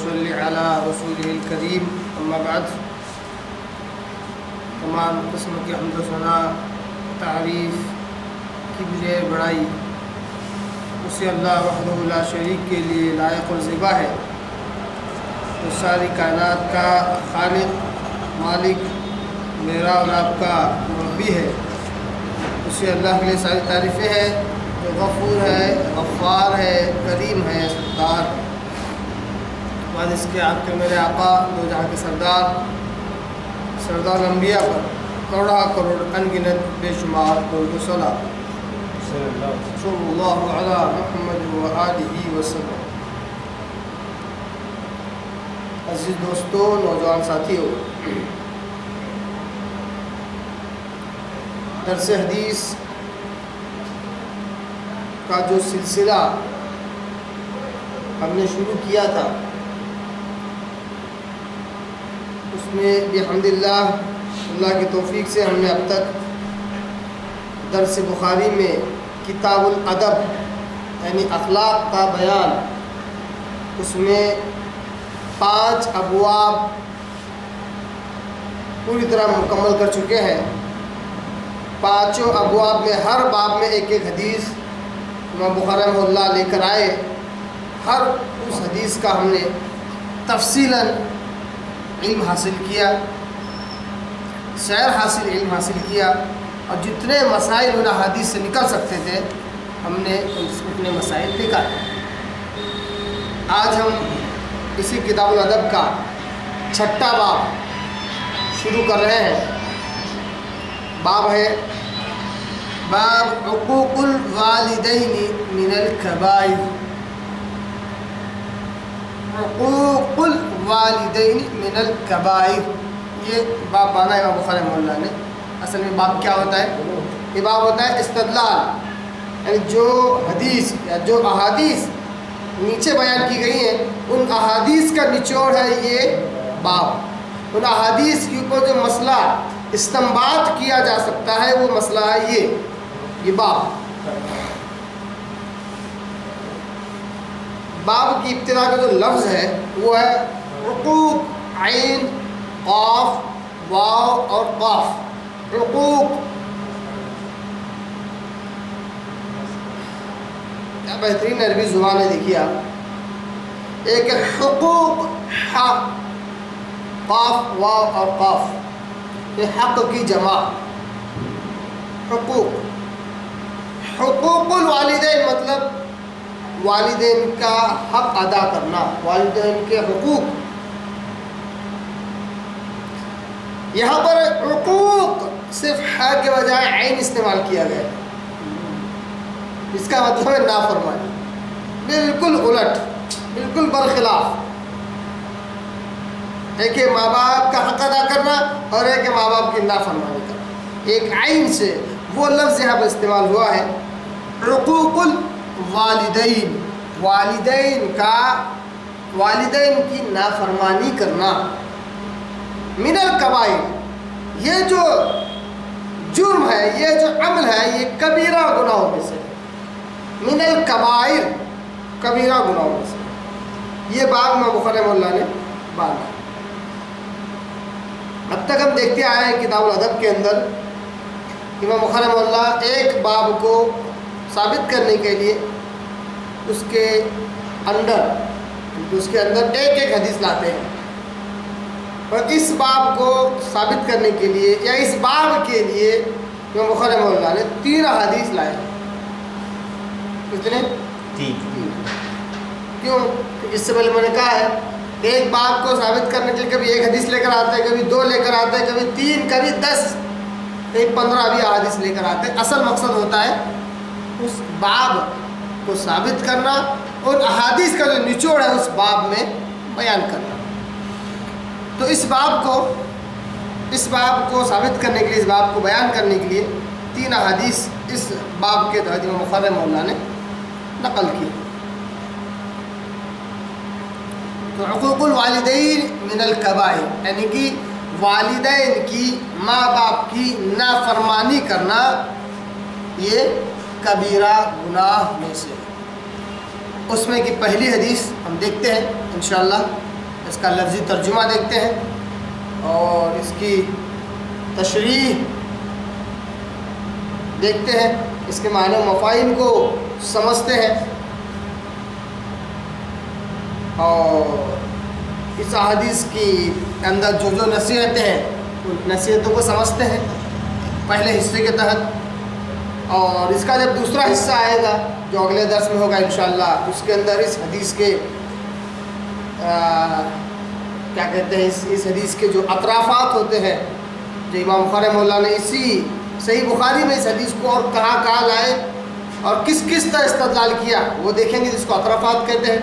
صل علی رسولہ الکریم اما بعد۔ تمام قسم کی حمد و ثنا تعریف کی بجائے بڑائی اسے اللہ وحدہ لا شریک کے لیے لائق الذبح ہے، جو ساری کائنات کا خالق، مالک، میرا اور آپ کا مربی ہے۔ اسے اللہ کے لیے ساری تعریفیں ہیں، جو غفور ہے، غفار ہے، کریم ہے، ستار ہے۔ بعد اس کے آپ کے میرے آقا دو جہاں کے سردار انبیاء پر کروڑا کروڑ انگنت بے شمار درود و سلام صلی اللہ علی محمد و آلہ وسلم۔ عزیز دوستو، نوجوان ساتھیو، درس حدیث کا جو سلسلہ ہم نے شروع کیا تھا، اس میں بحمداللہ اللہ کی توفیق سے ہم نے اب تک درس بخاری میں کتاب الادب یعنی اخلاق کا بیان، اس میں 5 ابواب پوری طرح مکمل کر چکے ہیں۔ 5 ابواب میں ہر باب میں ایک ایک حدیث امام بخاری رحمہ اللہ لے کر آئے۔ ہر اس حدیث کا ہم نے تفصیلاً علم حاصل کیا، علم حاصل کیا، اور جتنے مسائل ان حدیث سے نکل سکتے تھے ہم نے اتنے مسائل نکالے۔ آج ہم اسی کتاب الادب کا 6واں باب شروع کر رہے ہیں۔ باب ہے باب حقوق الوالدین من الکبائر۔ حقوق الوالدین من الکبائر، یہ باب بانا ہے امام بخاری رحمہ اللہ نے۔ اصل میں باب کیا ہوتا ہے؟ یہ باب ہوتا ہے استدلال، یعنی جو حدیث یا جو احادیث نیچے بیان کی گئی ہیں ان احادیث کا نچوڑ ہے یہ باب۔ ان احادیث کے اوپر جو مسئلہ استنباط کیا جا سکتا ہے وہ مسئلہ ہے یہ باب۔ باب کی ابتدا کا جو لفظ ہے وہ ہے حقوق، عین، قاف، واو اور قاف۔ حقوق، کیا بہترین عربی زبان ہے، دیکھیے آپ۔ ایک حقوق، حق، قاف، واو اور قاف، یہ حق کی جمع۔ حقوق، حقوق الوالدین مطلب والدین کا حق ادا کرنا، والدین کے حقوق۔ یہاں پر حقوق صرف حق کے بجائے عین استعمال کیا گیا، اس کا مطلب ہے نافرمانی، بالکل الٹ، بالکل برخلاف۔ ایک ہے ماں باپ کا حق ادا کرنا اور ایک ہے ماں باپ کی نافرمانی کرنا۔ ایک عین سے وہ لفظ یہاں پر استعمال ہوا ہے حقوق الوالدین، والدین کی نافرمانی کرنا۔ من الکبائر، یہ جو جرم ہے، یہ جو عمل ہے، یہ کبیرہ گناہوں میں سے۔ من الکبائر، کبیرہ گناہوں میں سے۔ یہ باب امام بخاری رحمہ اللہ نے باندھا۔ اب تک ہم دیکھتے آئے ہیں کتاب الادب کے اندر امام بخاری رحمہ اللہ ایک باب کو ثابت کرنے کے لیے اس کے اندر ایک ایک حدیث لاتے ہیں، اور اس باب کو ثابت کرنے کے لیے یا اس باب کے لیے امام بخاری رحمہ اللہ نے 3 احادیث لائے۔ کتنے؟ 3۔ کیوں؟ اس سے پہلے میں نے کہا ہے ایک باب کو ثابت کرنے کے لیے کبھی ایک حدیث لے کر آتے ہیں، کبھی 2 لے کر آتے ہیں، کبھی 3، کبھی 10، کبھی 15 بھی احادیث لے کر آتے ہیں۔ اصل مقصد ہوتا ہے اس باب کو ثابت کرنا اور احادیث کا جو نچوڑ ہے اس باب میں بیان کرنا۔ تو اس باب کو ثابت کرنے کے لیے، اس باب کو بیان کرنے کے لیے 3 احادیث اس باب کے تحت امام بخاری رحمہ اللہ نے نقل کی۔ تو حقوق الوالدین من الکبائر، یعنی کہ والدین کی، ماں باپ کی نافرمانی کرنا یہ کبیرہ گناہ میں سے۔ اس میں کی پہلی حدیث ہم دیکھتے ہیں انشاءاللہ۔ اس کا لفظی ترجمہ دیکھتے ہیں اور اس کی تشریح دیکھتے ہیں، اس کے معنی و مفاہیم کو سمجھتے ہیں اور اس احادیث کی اندر جو نصیحتیں ہیں ان نصیحتوں کو سمجھتے ہیں پہلے حصے کے تحت۔ اور اس کا جب دوسرا حصہ آئے گا جو اگلے درس میں ہوگا انشاءاللہ، اس کے اندر اس حدیث کے کیا کہتے ہیں، اس حدیث کے جو اطرافات ہوتے ہیں، جو امام بخاری رحمہ اللہ نے اسی صحیح بخاری میں اس حدیث کو اور کہاں لائے اور کس طرح استدلال کیا، وہ دیکھیں گے، جس کو اطرافات کہتے ہیں۔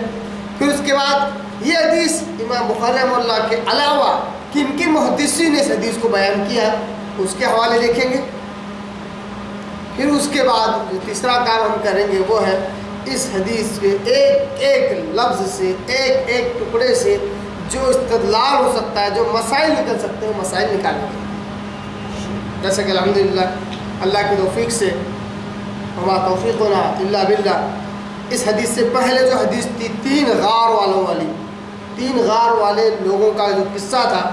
پھر اس کے بعد یہ حدیث امام بخاری رحمہ اللہ کے علاوہ کن کن محدثین نے اس حدیث کو بیان کیا اس کے حوالے دیکھیں گے۔ پھر اس کے بعد جو تیسرا کام ہم کریں گے وہ ہے اس حدیث کے ایک ایک لفظ سے، ایک ایک ٹکڑے سے جو استدلال ہو سکتا ہے، جو مسائل نکل سکتے ہیں، وہ مسائل نکالیں گے۔ جیسا کہ الحمدللہ اللہ کی توفیق سے، وما توفیقنا الا باللہ، اس حدیث سے پہلے جو حدیث تھی تین غار والے لوگوں کا جو قصہ تھا،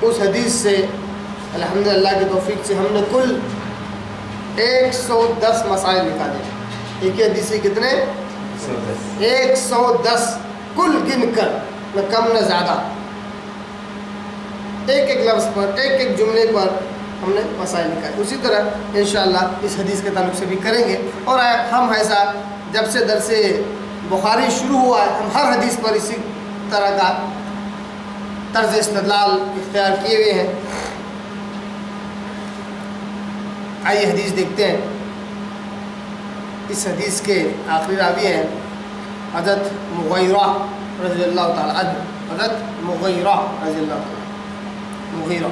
اس حدیث سے الحمدللہ کی توفیق سے ہم نے کل 110 مسائل نکالے۔ ایک حدیث سے کتنے؟ 110 کل گن کر، نہ کم نہ زیادہ، ایک ایک لفظ پر، ایک ایک جملے پر ہم نے مسائل نکالے۔ اسی طرح انشاءاللہ اس حدیث کے تعلق سے بھی کریں گے۔ اور ہم ایسا جب سے درس بخاری شروع ہوا ہے، ہم ہر حدیث پر اسی طرح کا طرز استدلال اختیار کیے ہوئے ہیں۔ آئیے حدیث دیکھتے ہیں۔ اس حدیث کے آخری راوی ہیں حضرت مغیرہ رضی اللہ تعالیٰ عنہ، حضرت مغیرہ رضی اللہ تعالیٰ مغیرہ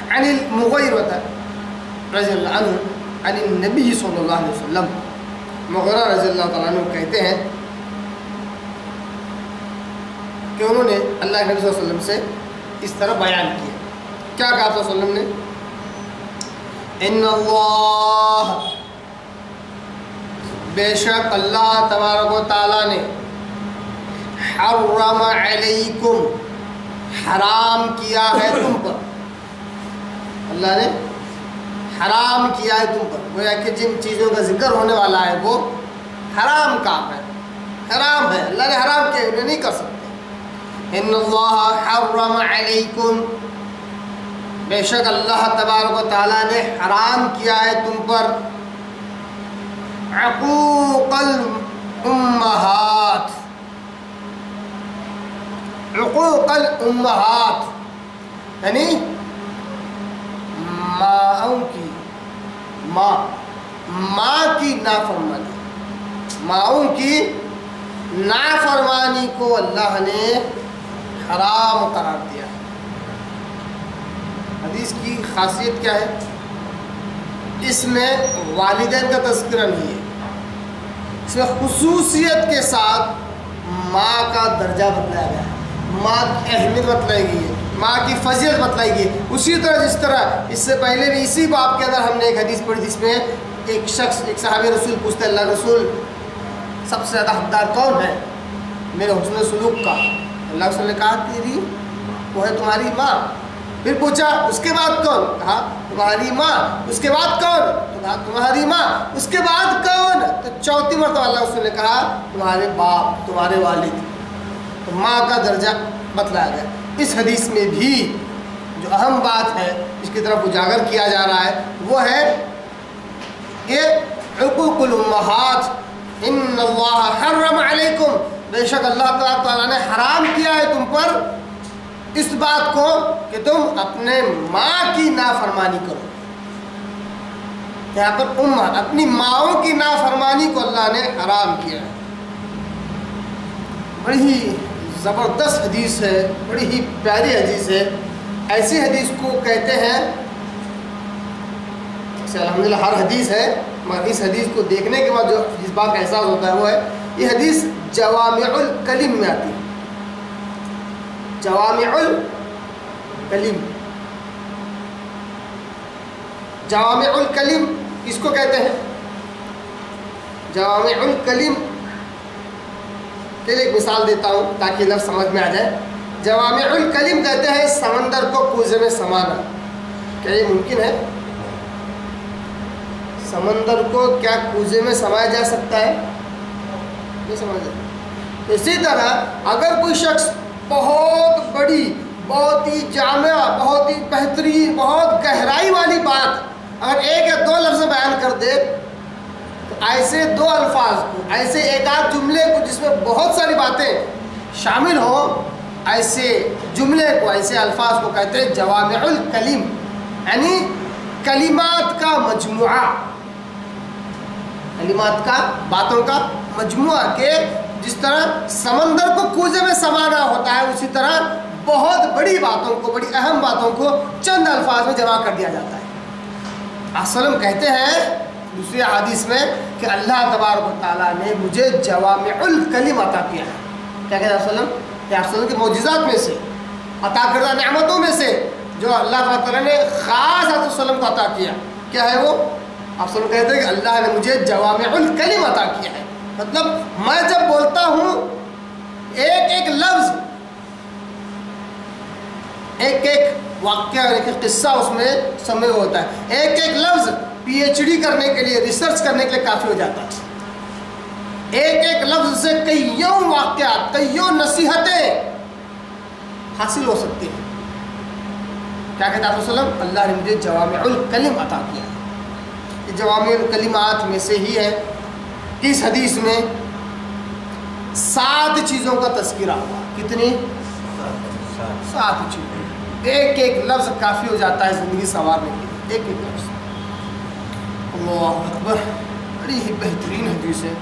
عن المغیرہ رضی اللہ عنہ عن النبی صلی اللہ علیہ وسلم۔ مغیرہ رضی اللہ تعالیٰ عنہ کہتے ہیں کہ انہوں نے اللہ کے نبی صلی اللہ علیہ وسلم سے اس طرح بیان کیا۔ کیا کہا صلی اللہ علیہ وسلم نے؟ ان اللہ، بے شک اللہ تبارک و تعالیٰ نے، حرم علیکم، حرام کیا ہے تم پر، اللہ نے حرام کیا ہے تم پر، گویا کہ جن چیزوں کا ذکر ہونے والا ہے وہ حرام کام ہے، حرام ہے، اللہ نے حرام کیا، انہیں نہیں کر سکتے۔ ان اللہ حرم علیکم، بے شک اللہ تبارک و تعالیٰ نے حرام کیا ہے تم پر، عقوق الامہات، عقوق الامہات یعنی ماں کی نافرمانی، ماؤں کی نافرمانی کو اللہ نے حرام قرار دیا ہے۔ حدیث کی خاصیت کیا ہے؟ اس میں والدین کا تذکرہ نہیں ہے، اس میں خصوصیت کے ساتھ ماں کا درجہ بتلایا گیا ہے، ماں کی اہمیت بتلائی گئی ہے، ماں کی فضیلت بتلائی گئی ہے۔ اسی طرح جس طرح اس سے پہلے بھی اسی باب کے اندر ہم نے ایک حدیث پڑھی جس میں ایک شخص، ایک صحابی رسول پوچھتے اللہ رسول سب سے زیادہ حقدار کون ہے میرے حسن سلوک کا؟ اللہ رسول نے کہا تیری، وہ ہے تمہاری ماں۔ پھر پوچھا اس کے بعد کون؟ کہا تمہاری ماں۔ اس کے بعد کون؟ تو کہا تمہاری ماں۔ اس کے بعد کون؟ تو چوتھی مرتبہ اللہ رسول نے کہا تمہارے باپ، تمہارے والد۔ تو ماں کا درجہ بتلایا گیا۔ اس حدیث میں بھی جو اہم بات ہے اس کی طرف اجاگر کیا جا رہا ہے وہ ہے کہ حقوق الامہات، ان اللہ حرم علیکم، بے شک اللہ تعالیٰ نے حرام کیا ہے تم پر اس بات کو کہ تم اپنے ماں کی نافرمانی کرو۔ یہاں پر امت، اپنی ماؤں کی نافرمانی کو اللہ نے حرام کیا ہے۔ بڑی ہی زبردست حدیث ہے، بڑی ہی پیاری حدیث ہے۔ ایسی حدیث کو کہتے ہیں، الحمدللہ ہر حدیث ہے مگر اس حدیث کو دیکھنے کے بعد جو اس بات کا احساس ہوتا ہے وہ ہے یہ حدیث جوامع الکلم میں آتی ہے۔ جوامع الکلم، جوامع الکلم کس کو کہتے ہیں؟ جوامع الکلم چلیے ایک مثال دیتا ہوں تاکہ لفظ سمجھ میں آ جائے. جوامع الکلم کہتے ہیں سمندر کو کوزے میں سمانا. کیا یہ ممکن ہے؟ سمندر کو کیا کوزے میں سمایا جا سکتا ہے؟ نہیں سمجھ جاتا. اسی طرح اگر کوئی شخص بہت بڑی، بہت ہی جامع، بہت ہی بہترین، بہت گہرائی والی بات اگر ایک یا دو لفظ بیان کر دے، تو ایسے دو الفاظ کو، ایسے ایک آدھ جملے کو جس میں بہت ساری باتیں شامل ہوں، ایسے جملے کو، ایسے الفاظ کو کہتے ہیں جوامع الکلم، یعنی کلمات کا مجموعہ، کلمات کا، باتوں کا مجموعہ. کہ جس طرح سمندر کو کوزے میں سمانا ہوتا ہے، اسی طرح بہت بڑی باتوں کو، بڑی اہم باتوں کو چند الفاظ میں جمع کر دیا جاتا ہے. وسلم کہتے ہیں دوسری حدیث میں کہ اللہ تبارک و تعالیٰ نے مجھے جوامع الکلم عطا کیا ہے. کیا کہتے ہیں وسلم؟ کہ آپ کے معجزات میں سے، عطا کردہ نعمتوں میں سے جو اللہ تعالیٰ نے خاص آپ وسلم کو عطا کیا، کیا ہے وہ؟ آپ وسلم کہتے ہیں کہ اللہ نے مجھے جوامع الکلم عطا کیا ہے. مطلب میں جب بولتا ہوں ایک ایک لفظ، ایک ایک واقعہ، ایک ایک قصہ اس میں سمے ہوتا ہے. ایک ایک لفظ پی ایچ ڈی کرنے کے لیے، ریسرچ کرنے کے لیے کافی ہو جاتا ہے. ایک ایک لفظ سے کئیوں واقعات، کئیوں نصیحتیں حاصل ہو سکتی ہیں. کیا کہتا ہے وسلم؟ اللہ نے مجھے جوامع الکلم عطا کیا. یہ جوامع الکلمات میں سے ہی ہے. اس حدیث میں 7 چیزوں کا تذکرہ ہوا. کتنی؟ 7 چیزیں. ایک ایک لفظ کافی ہو جاتا ہے زندگی سنوارنے کے لیے. ایک ایک لفظ. اللہ اکبر، بڑی ہی بہترین حدیث ہے.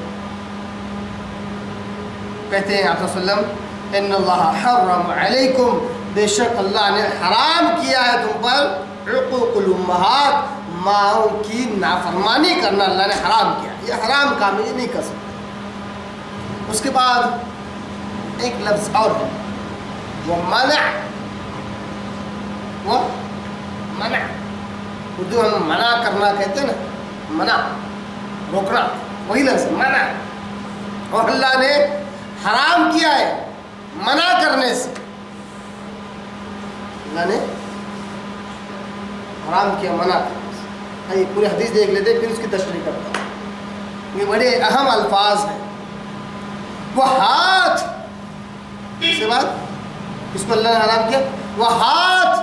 کہتے ہیں آپ صلی اللہ علیہ وسلم ان اللہ حرم علیکم، بے شک اللہ نے حرام کیا ہے تم پر عقوق الامہات، ماؤں کی نافرمانی کرنا اللہ نے حرام کیا. یہ حرام کام یہ نہیں کر سکتے. اس کے بعد ایک لفظ اور ہے، وہ منع. وہ منع، اردو ہم منع کرنا کہتے ہیں نا، منع روکنا، وہی لفظ منع. اور اللہ نے حرام کیا ہے منع کرنے سے. اللہ نے حرام کیا منع کرنے سے. یہ پوری حدیث دیکھ لیتے پھر اس کی تشریح کرتا ہوں. یہ بڑے اہم الفاظ ہیں. وہ ہاتھ، اس کے بعد اس کو اللہ نے حرام کیا. وہ ہاتھ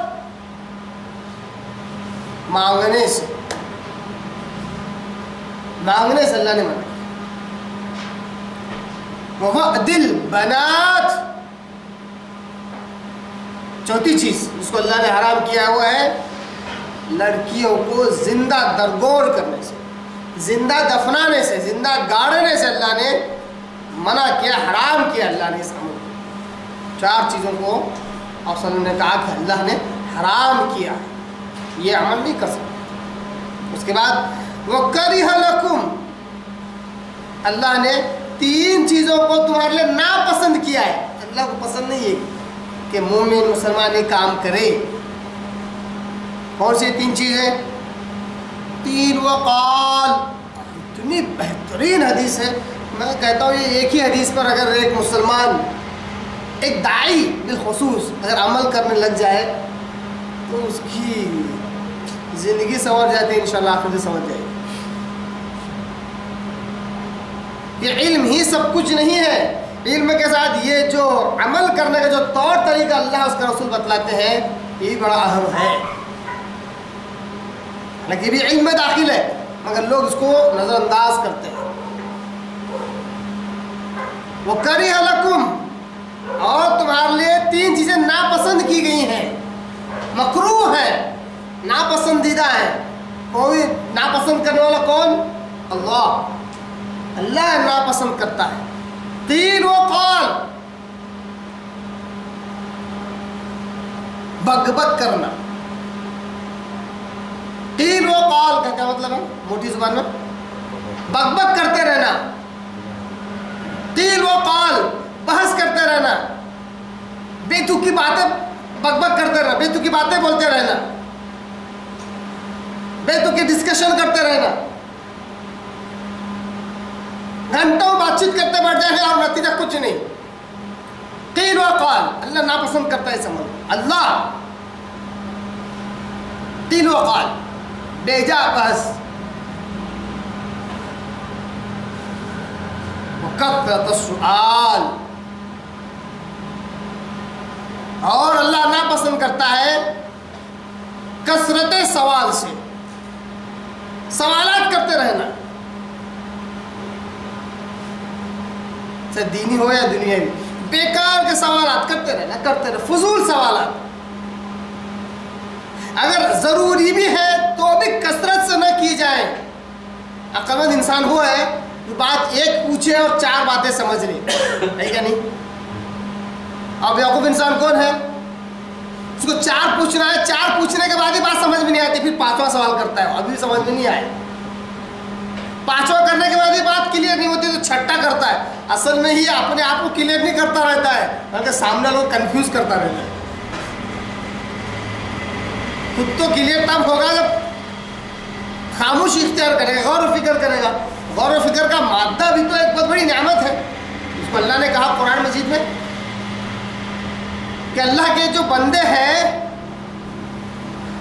مانگنے سے، مانگنے سے اللہ نے منع کیا. وَوَعْدِ الْبَنَاتِ، چوتھی چیز جس کو اللہ نے حرام کیا وہ ہے لڑکیوں کو زندہ درگور کرنے سے، زندہ دفنانے سے، زندہ گاڑنے سے اللہ نے منع کیا، حرام کیا اللہ نے اس عمل کو. 4 چیزوں کو آپ صلی اللہ علیہ وسلم نے کہا کہ اللہ نے حرام کیا ہے، یہ عمل نہیں کر سکتے. اس کے بعد وَكَرِهَ لَكُمْ، اللہ نے 3 چیزوں کو تمہارے لیے ناپسند کیا ہے. اللہ کو پسند نہیں ہے کہ مومن مسلمان یہ کام کرے. کون سی 3 چیزیں؟ 3 وقال. اتنی بہترین حدیث ہے. میں کہتا ہوں یہ ایک ہی حدیث پر اگر ایک مسلمان، ایک داعی بالخصوص اگر عمل کرنے لگ جائے تو اس کی زندگی سنور جاتی ہے، انشاءاللہ آخر سے سمجھ جائے گی. یہ علم ہی سب کچھ نہیں ہے. علم کے ساتھ یہ جو عمل کرنے کا جو طور طریقہ اللہ اس کا رسول بتلاتے ہیں یہ بھی بڑا اہم ہے. لیکن یہ بھی علم میں داخل ہے مگر لوگ اس کو نظر انداز کرتے ہیں. وَكَرِهَ لَكُمْ، اور تمہارے لیے 3 چیزیں ناپسند کی گئی ہیں، مکروہ ہیں، ناپسندیدہ ہیں. کوئی ناپسند کرنے والا کون؟ اللہ. اللہ ناپسند کرتا ہے. 3 وقال، بک بک کرنا. 3 وقال کا کیا مطلب ہے موٹی زبان میں؟ بک بک کرتے رہنا. 3 وقال، بحث کرتے رہنا، بے تکی باتیں بک بک کرتے رہنا، بے تکی باتیں بولتے رہنا، بے تکی ڈسکشن کرتے رہنا، گھنٹوں بات چیت کرتے بیٹھ جائیں گے اور نتیجہ کچھ نہیں. قیل و قال, اللہ ناپسند کرتا ہے اس عمل. اللہ قیل و قال, بیجا بس. وکثرت السؤال, اور اللہ ناپسند کرتا ہے کثرت سوال سے, سوالات کرتے رہنا, چاہے دینی ہو یا دنیاوی, بیکار کے سوالات کرتے رہنا, فضول سوالات. اگر ضروری بھی ہے تو بھی کثرت سے نہ کی جائے. عقل مند انسان وہ ہے جو بات ایک پوچھے اور 4 باتیں سمجھ لے, ہے کیا نہیں؟ اور بیوقوف انسان کون ہے؟ اس کو 4 پوچھنا ہے, 4 پوچھنے کے بعد ہی بات سمجھ میں نہیں آتی, پھر 5واں سوال کرتا ہے, ابھی بھی سمجھ میں نہیں آئے. 5واں کرنے کے بعد ہی بات کلیئر نہیں ہوتی تو 6ٹھا کرتا ہے. اصل میں ہی اپنے آپ کو کلیئر نہیں کرتا رہتا ہے, بلکہ سامنے لوگ کنفیوز کرتا رہتا ہے. خود تو کلیئر تب ہوگا جب خاموش اختیار کرے گا, غور و فکر کرے گا. غور و فکر کا مادہ بھی تو ایک بہت بڑی نعمت ہے. اس کو اللہ نے کہا قرآن مجید میں کہ اللہ کے جو بندے ہیں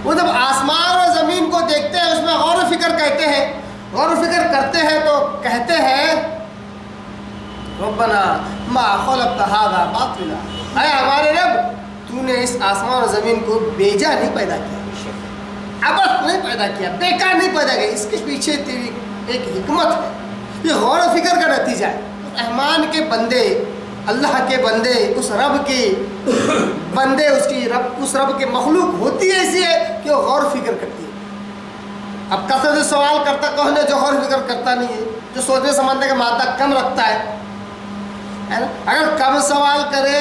وہ جب آسمان اور زمین کو دیکھتے ہیں, اس میں غور و فکر کہتے ہیں, غور و فکر کرتے ہیں تو کہتے ہیں ربنا ما خلقت هذا باطلا, اے ہمارے رب تو نے اس آسمان اور زمین کو بیجا نہیں پیدا کیا, عبث نہیں پیدا کیا, بیکار نہیں پیدا کیا, اس کے پیچھے تیری ایک حکمت ہے. یہ غور و فکر کا نتیجہ ہے. رحمان کے بندے, اللہ کے بندے, اس رب کے بندے, اس رب کے مخلوق ہوتی ہے ایسی ہے کہ وہ غور و فکر کرتی ہے. اب کثرت سوال کرتا کون ہے؟ جو غور و فکر کرتا نہیں ہے, جو سوچنے سمجھنے کا مادہ کم رکھتا ہے. اگر کم سوال کرے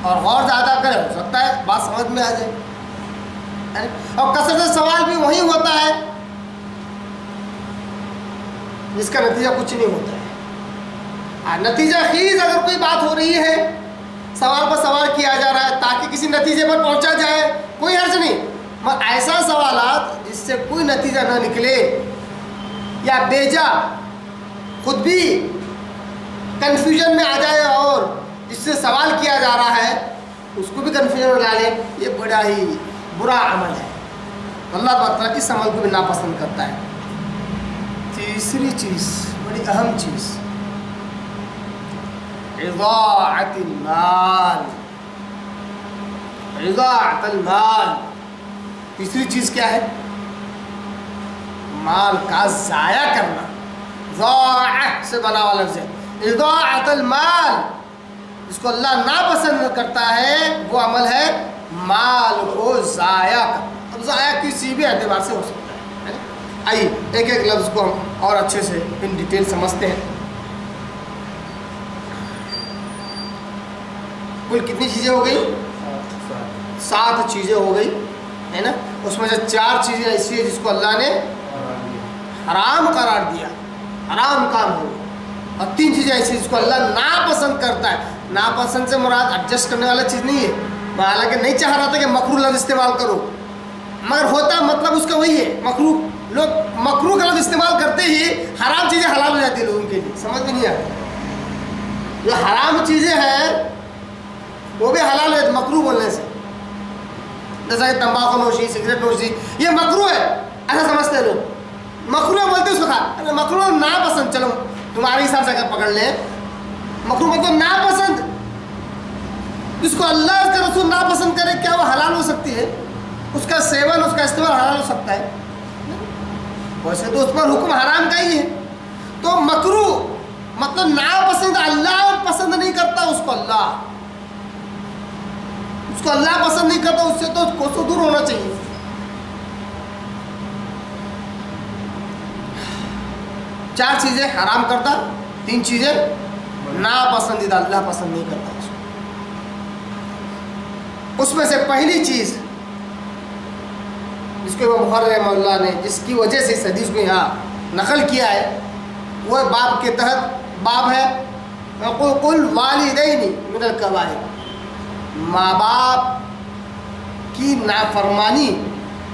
اور غور زیادہ کرے, ہو سکتا ہے بات سمجھ میں آ جائے. اور کثرت سوال بھی وہی ہوتا ہے جس کا نتیجہ کچھ نہیں ہوتا ہے. نتیجہ خیز اگر کوئی بات ہو رہی ہے, سوال پر سوال کیا جا رہا ہے تاکہ کسی نتیجے پر پہنچا جائے, کوئی حرج نہیں. مگر ایسا سوالات جس سے کوئی نتیجہ نہ نکلے یا بیجا خود بھی کنفیوژن میں آ جائے اور جس سے سوال کیا جا رہا ہے اس کو بھی کنفیوژن میں ڈالے, یہ بڑا ہی برا عمل ہے. اللہ تعالیٰ کس عمل کو بھی ناپسند کرتا ہے. تیسری چیز, بڑی اہم چیز, اضاعت المال. اضاعت المال, تیسری چیز کیا ہے؟ مال کا ضائع کرنا. ضاع سے بنا ہوا لفظ ہے. اضاعت المال, جس کو اللہ ناپسند کرتا ہے وہ عمل ہے مال کو ضائع کرنا. اب ضائع کسی بھی اعتبار سے ہو سکتا ہے. آئیے ایک ایک لفظ کو ہم اور اچھے سے ان ڈیٹیل سمجھتے ہیں. کل کتنی چیزیں ہو گئی؟ 7 چیزیں ہو گئی ہے نا. اس میں سے 4 چیزیں ایسی ہیں جس کو اللہ نے حرام قرار دیا, حرام کام ہو. اور 3 چیزیں ایسی جس کو اللہ ناپسند کرتا ہے. ناپسند سے مراد ایڈجسٹ کرنے والا چیز نہیں ہے. میں حالانکہ نہیں چاہ رہا تھا کہ مکروہ لفظ استعمال کرو, مگر ہوتا مطلب اس کا وہی ہے مکروہ. لوگ مکروہ کا لفظ استعمال کرتے ہی حرام چیزیں حلال ہو جاتی ہیں لوگوں کے لیے, سمجھ میں نہیں آتی. جو حرام چیزیں ہیں وہ بھی حلال ہے مکروہ بولنے سے. جیسا کہ تمباکو نوشی, سگریٹ نوشی, یہ مکروہ ہے ایسا سمجھتے ہیں لوگ. مکروہ بولتے اس کو کھا, مکروہ ناپسند. چلو تمہارے حساب سے اگر پکڑ لیں, مکروہ مطلب ناپسند. جس کو اللہ اس کا رسول ناپسند کرے کیا وہ حلال ہو سکتی ہے؟ اس کا سیون, اس کا استعمال حلال ہو سکتا ہے؟ ویسے تو اس پر حکم حرام کا ہی ہے. تو مکروہ مطلب ناپسند, اللہ پسند نہیں کرتا اس کو. اللہ پسند نہیں کرتا, اس سے تو کو سو دور ہونا چاہیے. چار چیزیں حرام کرتا, 3 چیزیں ناپسندیدہ, اللہ پسند نہیں کرتا اس کو. اس میں سے پہلی چیز جس کو امام بخاری رحمہ اللہ نے جس کی وجہ سے اس حدیث کو یہاں نقل کیا ہے وہ باب کے تحت باب ہے حقوق الوالدین من الکبائر. ماں باپ کی نافرمانی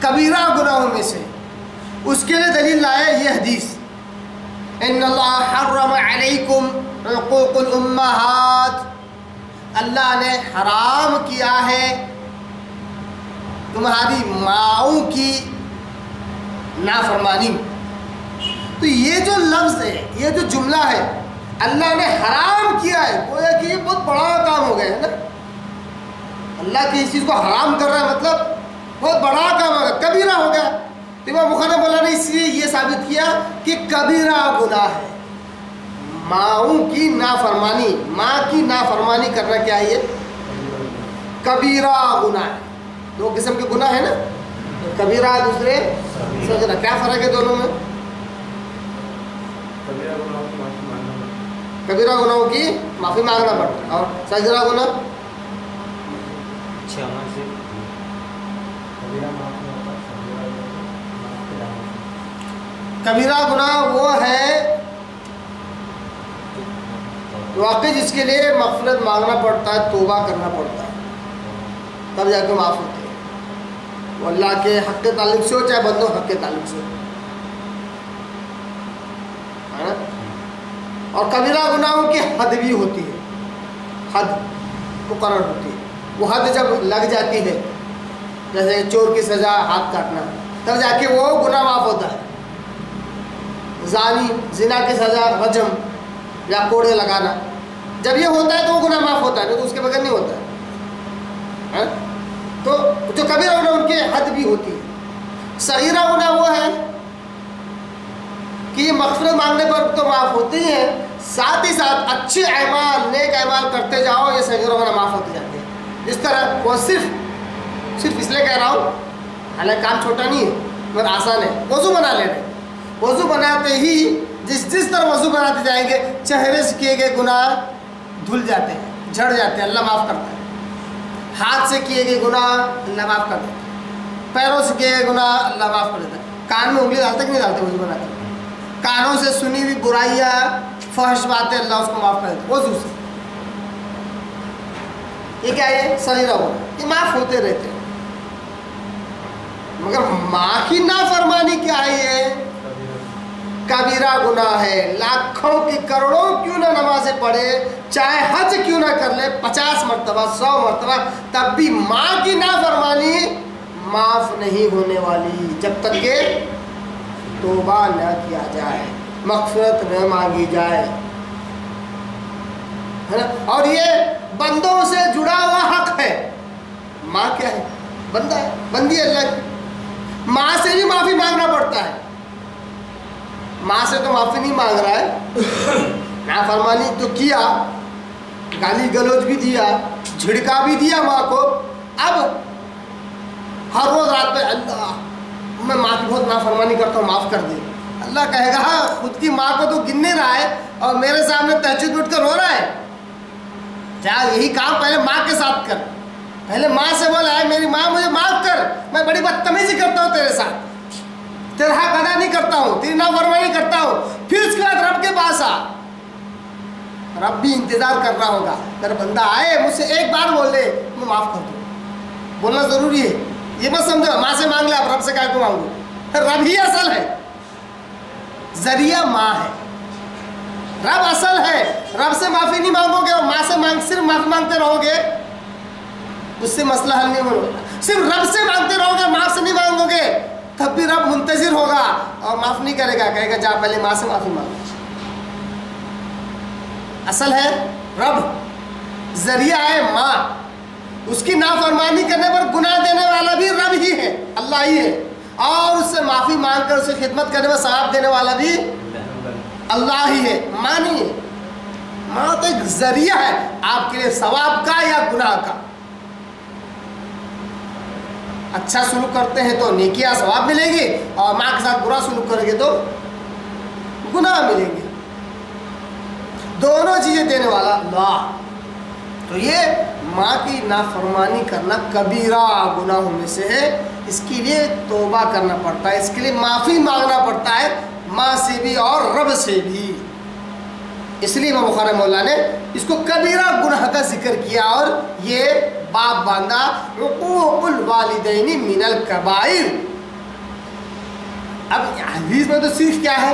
کبیرہ گناہوں میں سے. اس کے لیے دلیل لائے یہ حدیث ان اللہ حرم علیکم عقوق الامہات، اللہ نے حرام کیا ہے تمہاری ماؤں کی نافرمانی۔ تو یہ جو لفظ ہے، یہ جو جملہ ہے، اللہ نے حرام کیا ہے، گویا کہ یہ بہت بڑا کام ہو گیا ہے نا۔ اللہ کی اس چیز کو حرام کر رہا ہے مطلب بہت بڑا کام ہو گیا، کبیرہ ہو گیا۔ تو امام بخاری مولا نے اس لیے یہ ثابت کیا کہ کبیرہ گناہ ہے ماؤں کی نافرمانی، ماں کی نافرمانی کرنا کیا ہے؟ یہ کبیرہ گناہ ہے۔ دو قسم کے گناہ ہیں نا، کبیرہ دوسرے صغیرہ، کیا فرق ہے دونوں میں؟ کبیرہ گناہوں کی معافی مانگنا پڑتا ہے اور صغیرہ گناہ کبیرہ گناہ وہ ہے واقعی جس کے لیے مغفرت مانگنا پڑتا ہے، توبہ کرنا پڑتا ہے، تب جا کے معاف ہوتے ہیں۔ وہ اللہ کے حق کے تعلق سے ہو چاہے بندوں حق کے تعلق سے ہو۔ اور کبیرہ گناہوں کی حد بھی ہوتی ہے، حد مقرر ہوتی ہے۔ وہ حد جب لگ جاتی ہے، جیسے چور کی سزا ہاتھ کاٹنا، تب جا کے وہ گناہ معاف ہوتا ہے۔ زانی زنا کی سزا رجم یا کوڑے لگانا، جب یہ ہوتا ہے تو وہ گناہ معاف ہوتا ہے، نہیں تو اس کے بغیر نہیں ہوتا ہے۔ تو جو کبیرہ گناہ ان کی حد بھی ہوتی ہے۔ صغیرہ گناہ وہ ہے کہ مغفرت مانگنے پر تو معاف ہوتی ہیں، ساتھ ہی ساتھ اچھے اعمال نیک اعمال کرتے جاؤ، یہ صغیرہ گناہ معاف ہوتے جاتے ہیں۔ اس طرح وہ صرف اس لیے کہہ رہا ہوں، حالانکہ کام چھوٹا نہیں ہے مگر آسان ہے، وضو بنا لینا۔ وضو بناتے ہی جس طرح وضو بناتے جائیں گے چہرے سے کیے گئے گناہ دھل جاتے ہیں، جھڑ جاتے ہیں، اللہ معاف کرتا ہے۔ ہاتھ سے کیے گئے گناہ اللہ معاف کر دیتا ہے، پیروں سے کیے گئے گناہ اللہ معاف کر دیتا ہے۔ کان میں انگلی ڈالتے کہ نہیں ڈالتے وضو بناتے؟ کانوں سے سنی ہوئی برائیاں فحش باتیں اللہ اس کو معاف کر دیتا ہے وضو سے۔ یہ کیا ہے؟ صغیرہ گناہ، یہ معاف ہوتے رہتے ہیں۔ مگر ماں کی نافرمانی کیا ہے؟ یہ کبیرہ گناہ ہے۔ لاکھوں کی کروڑوں کیوں نہ نمازیں پڑھے، چاہے حج کیوں نہ کر لے 50 مرتبہ 100 مرتبہ، تب بھی ماں کی نافرمانی معاف نہیں ہونے والی جب تک کہ توبہ نہ کیا جائے، مغفرت نہ مانگی جائے، ہے نا۔ اور یہ بندوں سے جڑا ہوا حق ہے۔ ماں کیا ہے؟ بندہ ہے، بندی اللہ کی۔ ماں سے بھی معافی مانگنا پڑتا ہے۔ ماں سے تو معافی نہیں مانگ رہا ہے، نافرمانی تو کیا، گالی گلوچ بھی دیا، جھڑکا بھی دیا ماں کو، اب ہر روز رات میں اللہ میں ماں کی بہت نافرمانی کرتا ہوں، معاف کر دے۔ اللہ کہے گا خود کی ماں کو تو گن نہیں رہا ہے اور میرے سامنے تہجد اٹھ کر رو رہا ہے۔ کیا یہی کام پہلے ماں کے ساتھ کر، پہلے ماں سے بولا ہے میری ماں مجھے معاف کر، میں بڑی بدتمیزی کرتا ہوں تیرے ساتھ، تیرا حق ادا نہیں کرتا ہوں، تیری نافرمانی کرتا ہوں، پھر اس کے بعد رب کے پاس آ۔ رب بھی انتظار کر رہا ہوگا، اگر بندہ آئے مجھ سے ایک بار بول دے میں معاف کر دوں، بولنا ضروری ہے۔ یہ مت سمجھو ماں سے مانگ لے اب رب سے کیا کو مانگو، رب ہی اصل ہے، ذریعہ ماں ہے، رب اصل ہے۔ رب سے معافی نہیں مانگو گے اور ماں سے صرف معافی مانگتے رہو گے، اس سے مسئلہ حل نہیں ہوگا۔ صرف رب سے مانگتے رہو گے، ماں سے نہیں مانگو گے، تب بھی رب منتظر ہوگا اور معاف نہیں کرے گا، کہے گا جا پہلے ماں سے معافی مانگو۔ اصل ہے رب، ذریعہ ہے ماں، اس کی نافرمانی کرنے پر گناہ دینے والا بھی رب ہی ہے، اللہ ہی ہے، اور اس سے معافی مانگ کر اسے خدمت کرنے میں ثواب دینے والا بھی اللہ ہی ہے، ماں نہیں ہے۔ ماں تو ایک ذریعہ ہے آپ کے لیے ثواب کا یا گناہ کا۔ اچھا سلوک کرتے ہیں تو نیکیاں ثواب ملیں گے، اور ماں کے ساتھ برا سلوک کریں گے تو گناہ ملیں گے، دونوں چیزیں دینے والا اللہ۔ تو یہ ماں کی نافرمانی کرنا کبیرہ گناہوں میں سے ہے، اس کے لیے توبہ کرنا پڑتا ہے، اس کے لیے معافی مانگنا پڑتا ہے، ماں سے بھی اور رب سے بھی۔ اس لیے امام بخاری مولا نے اس کو کبیرہ گناہ کا ذکر کیا اور یہ باب باندھا عقوق الوالدین من الکبائر۔ اب حدیث میں تو صرف کیا ہے؟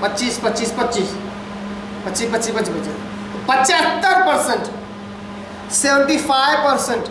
25 25 25 25 25 25 75%, 75%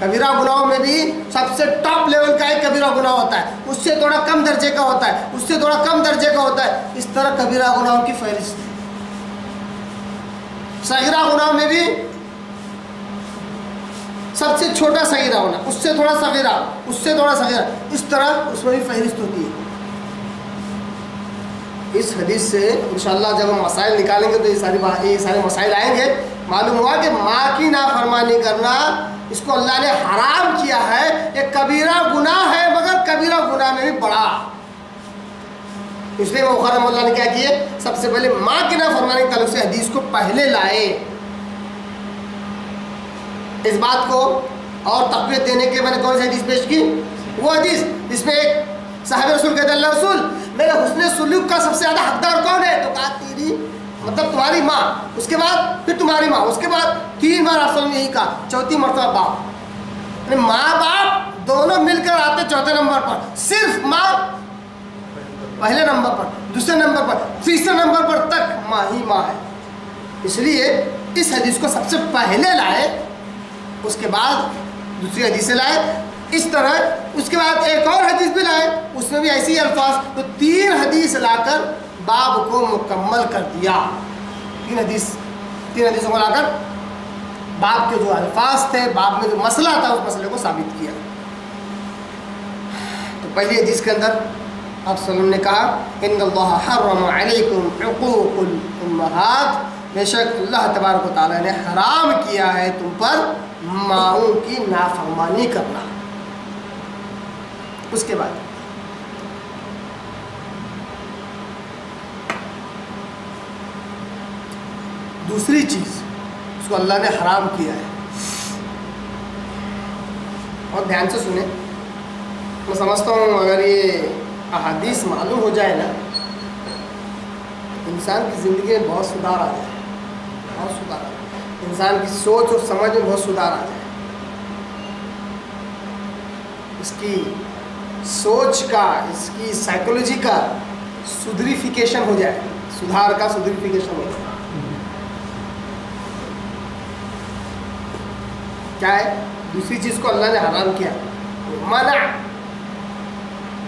کبیرہ گناہوں میں بھی سب سے ٹاپ لیول کا ایک کبیرہ گناہ ہوتا ہے، اس سے تھوڑا کم درجے کا ہوتا ہے، اس سے تھوڑا کم درجے کا ہوتا ہے، اس طرح کبیرہ گناہوں کی فہرست ہے۔ صغیرہ گناہ میں بھی سب سے چھوٹا صغیرہ ہونا، اس سے تھوڑا صغیرہ، اس سے تھوڑا صغیرہ، اس طرح اس میں بھی فہرست ہوتی ہے۔ اس حدیث سے انشاءاللہ جب ہم مسائل نکالیں گے تو یہ سارے مسائل آئیں گے۔ معلوم ہوا کہ ماں کی نافرمانی کرنا اس کو اللہ نے حرام کیا ہے، یہ کبیرہ گناہ ہے، مگر کبیرہ گناہ میں بھی بڑا۔ اس لیے بخاری رحمہ اللہ نے کیا کیے، سب سے پہلے ماں کی نافرمانی کے تعلق سے حدیث کو پہلے لائے۔ اس بات کو اور تقویت دینے کے لیے میں نے کون سی حدیث پیش کی؟ وہ حدیث جس میں ایک صحابہ رسول کہتے ہیں اللہ رسول میرے حسن سلوک کا سب سے زیادہ حقدار کون ہے؟ تو کہا تیری مطلب تمہاری ماں، اس کے بعد پھر تمہاری ماں، اس کے بعد 3 بار آپ نے یہی کہا، چوتھی مرتبہ باپ، یعنی ماں باپ دونوں مل کر آتے چوتھے نمبر پر، صرف ماں پہلے نمبر پر، دوسرے نمبر پر، تیسرے نمبر پر تک ماں ہی ماں ہے۔ اس لیے اس حدیث کو سب سے پہلے لائے، اس کے بعد دوسری حدیث لائے، اس طرح اس کے بعد ایک اور حدیث بھی لائے، اس میں بھی ایسی ہی الفاظ، تو 3 حدیث لا کر باب کو مکمل کر دیا۔ 3 حدیثوں کو لا کر باب کے جو الفاظ تھے، باب میں جو مسئلہ تھا، اس مسئلے کو ثابت کیا۔ تو پہلی حدیث کے اندر آپ صلی اللہ علیہ وسلم نے کہا ان اللہ حرم علیکم عقوق الامہات، بے شک اللہ تبارک و تعالیٰ نے حرام کیا ہے تم پر ماؤں کی نافرمانی کرنا۔ اس کے بعد دوسری چیز اس کو اللہ نے حرام کیا ہے، اور دھیان سے سنیں، میں سمجھتا ہوں اگر یہ احادیث معلوم ہو جائے نا، انسان کی زندگی میں بہت سدھار آ جائے، بہت سدھار آ جائے، انسان کی سوچ اور سمجھ میں بہت سدھار آ جائے، اس کی سوچ کا، اس کی سائیکولوجی کا سدھریفیکیشن ہو جائے، سدھار کا سدھریفیکیشن ہو جائے۔ کیا ہے دوسری چیز کو اللہ نے حرام کیا؟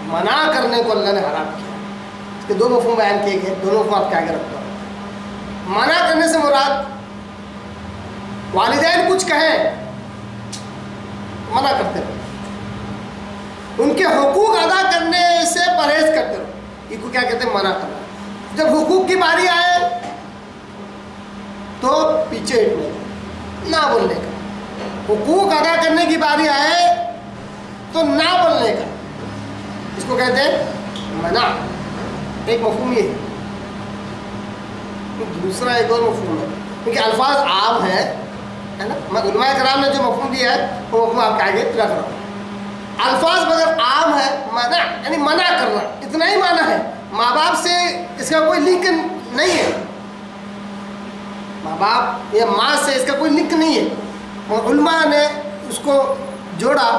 منع کرنے کو اللہ نے حرام کیا۔ اس کے 2 مفہوم بیان کیے گئے، دونوں کو آپ کے آگے رکھتا ہوں۔ منع کرنے سے مراد والدین کچھ کہیں منع کرتے رہو، ان کے حقوق ادا کرنے سے پرہیز کرتے رہو، یہ کو کیا کہتے ہیں؟ منع کرنا۔ جب حقوق کی باری آئے تو پیچھے ہٹنے کا، نہ بولنے کا، حقوق ادا کرنے کی باری آئے تو نہ بولنے کا، اس کو کہتے ہیں منع۔ ایک مفہوم یہ ہے، دوسرا ایک اور مفہوم ہے، کیونکہ الفاظ عام ہے نا، علماء کرام نے جو مفہوم دیا ہے وہ مفہوم آپ کے آگے رکھ رہا ہوں۔ الفاظ مگر عام ہے، منع یعنی منع کرنا، اتنا ہی معنی ہے، ماں باپ سے اس کا کوئی لنک نہیں ہے، ماں باپ یا ماں سے اس کا کوئی لنک نہیں ہے، اور علماء نے اس کو جوڑا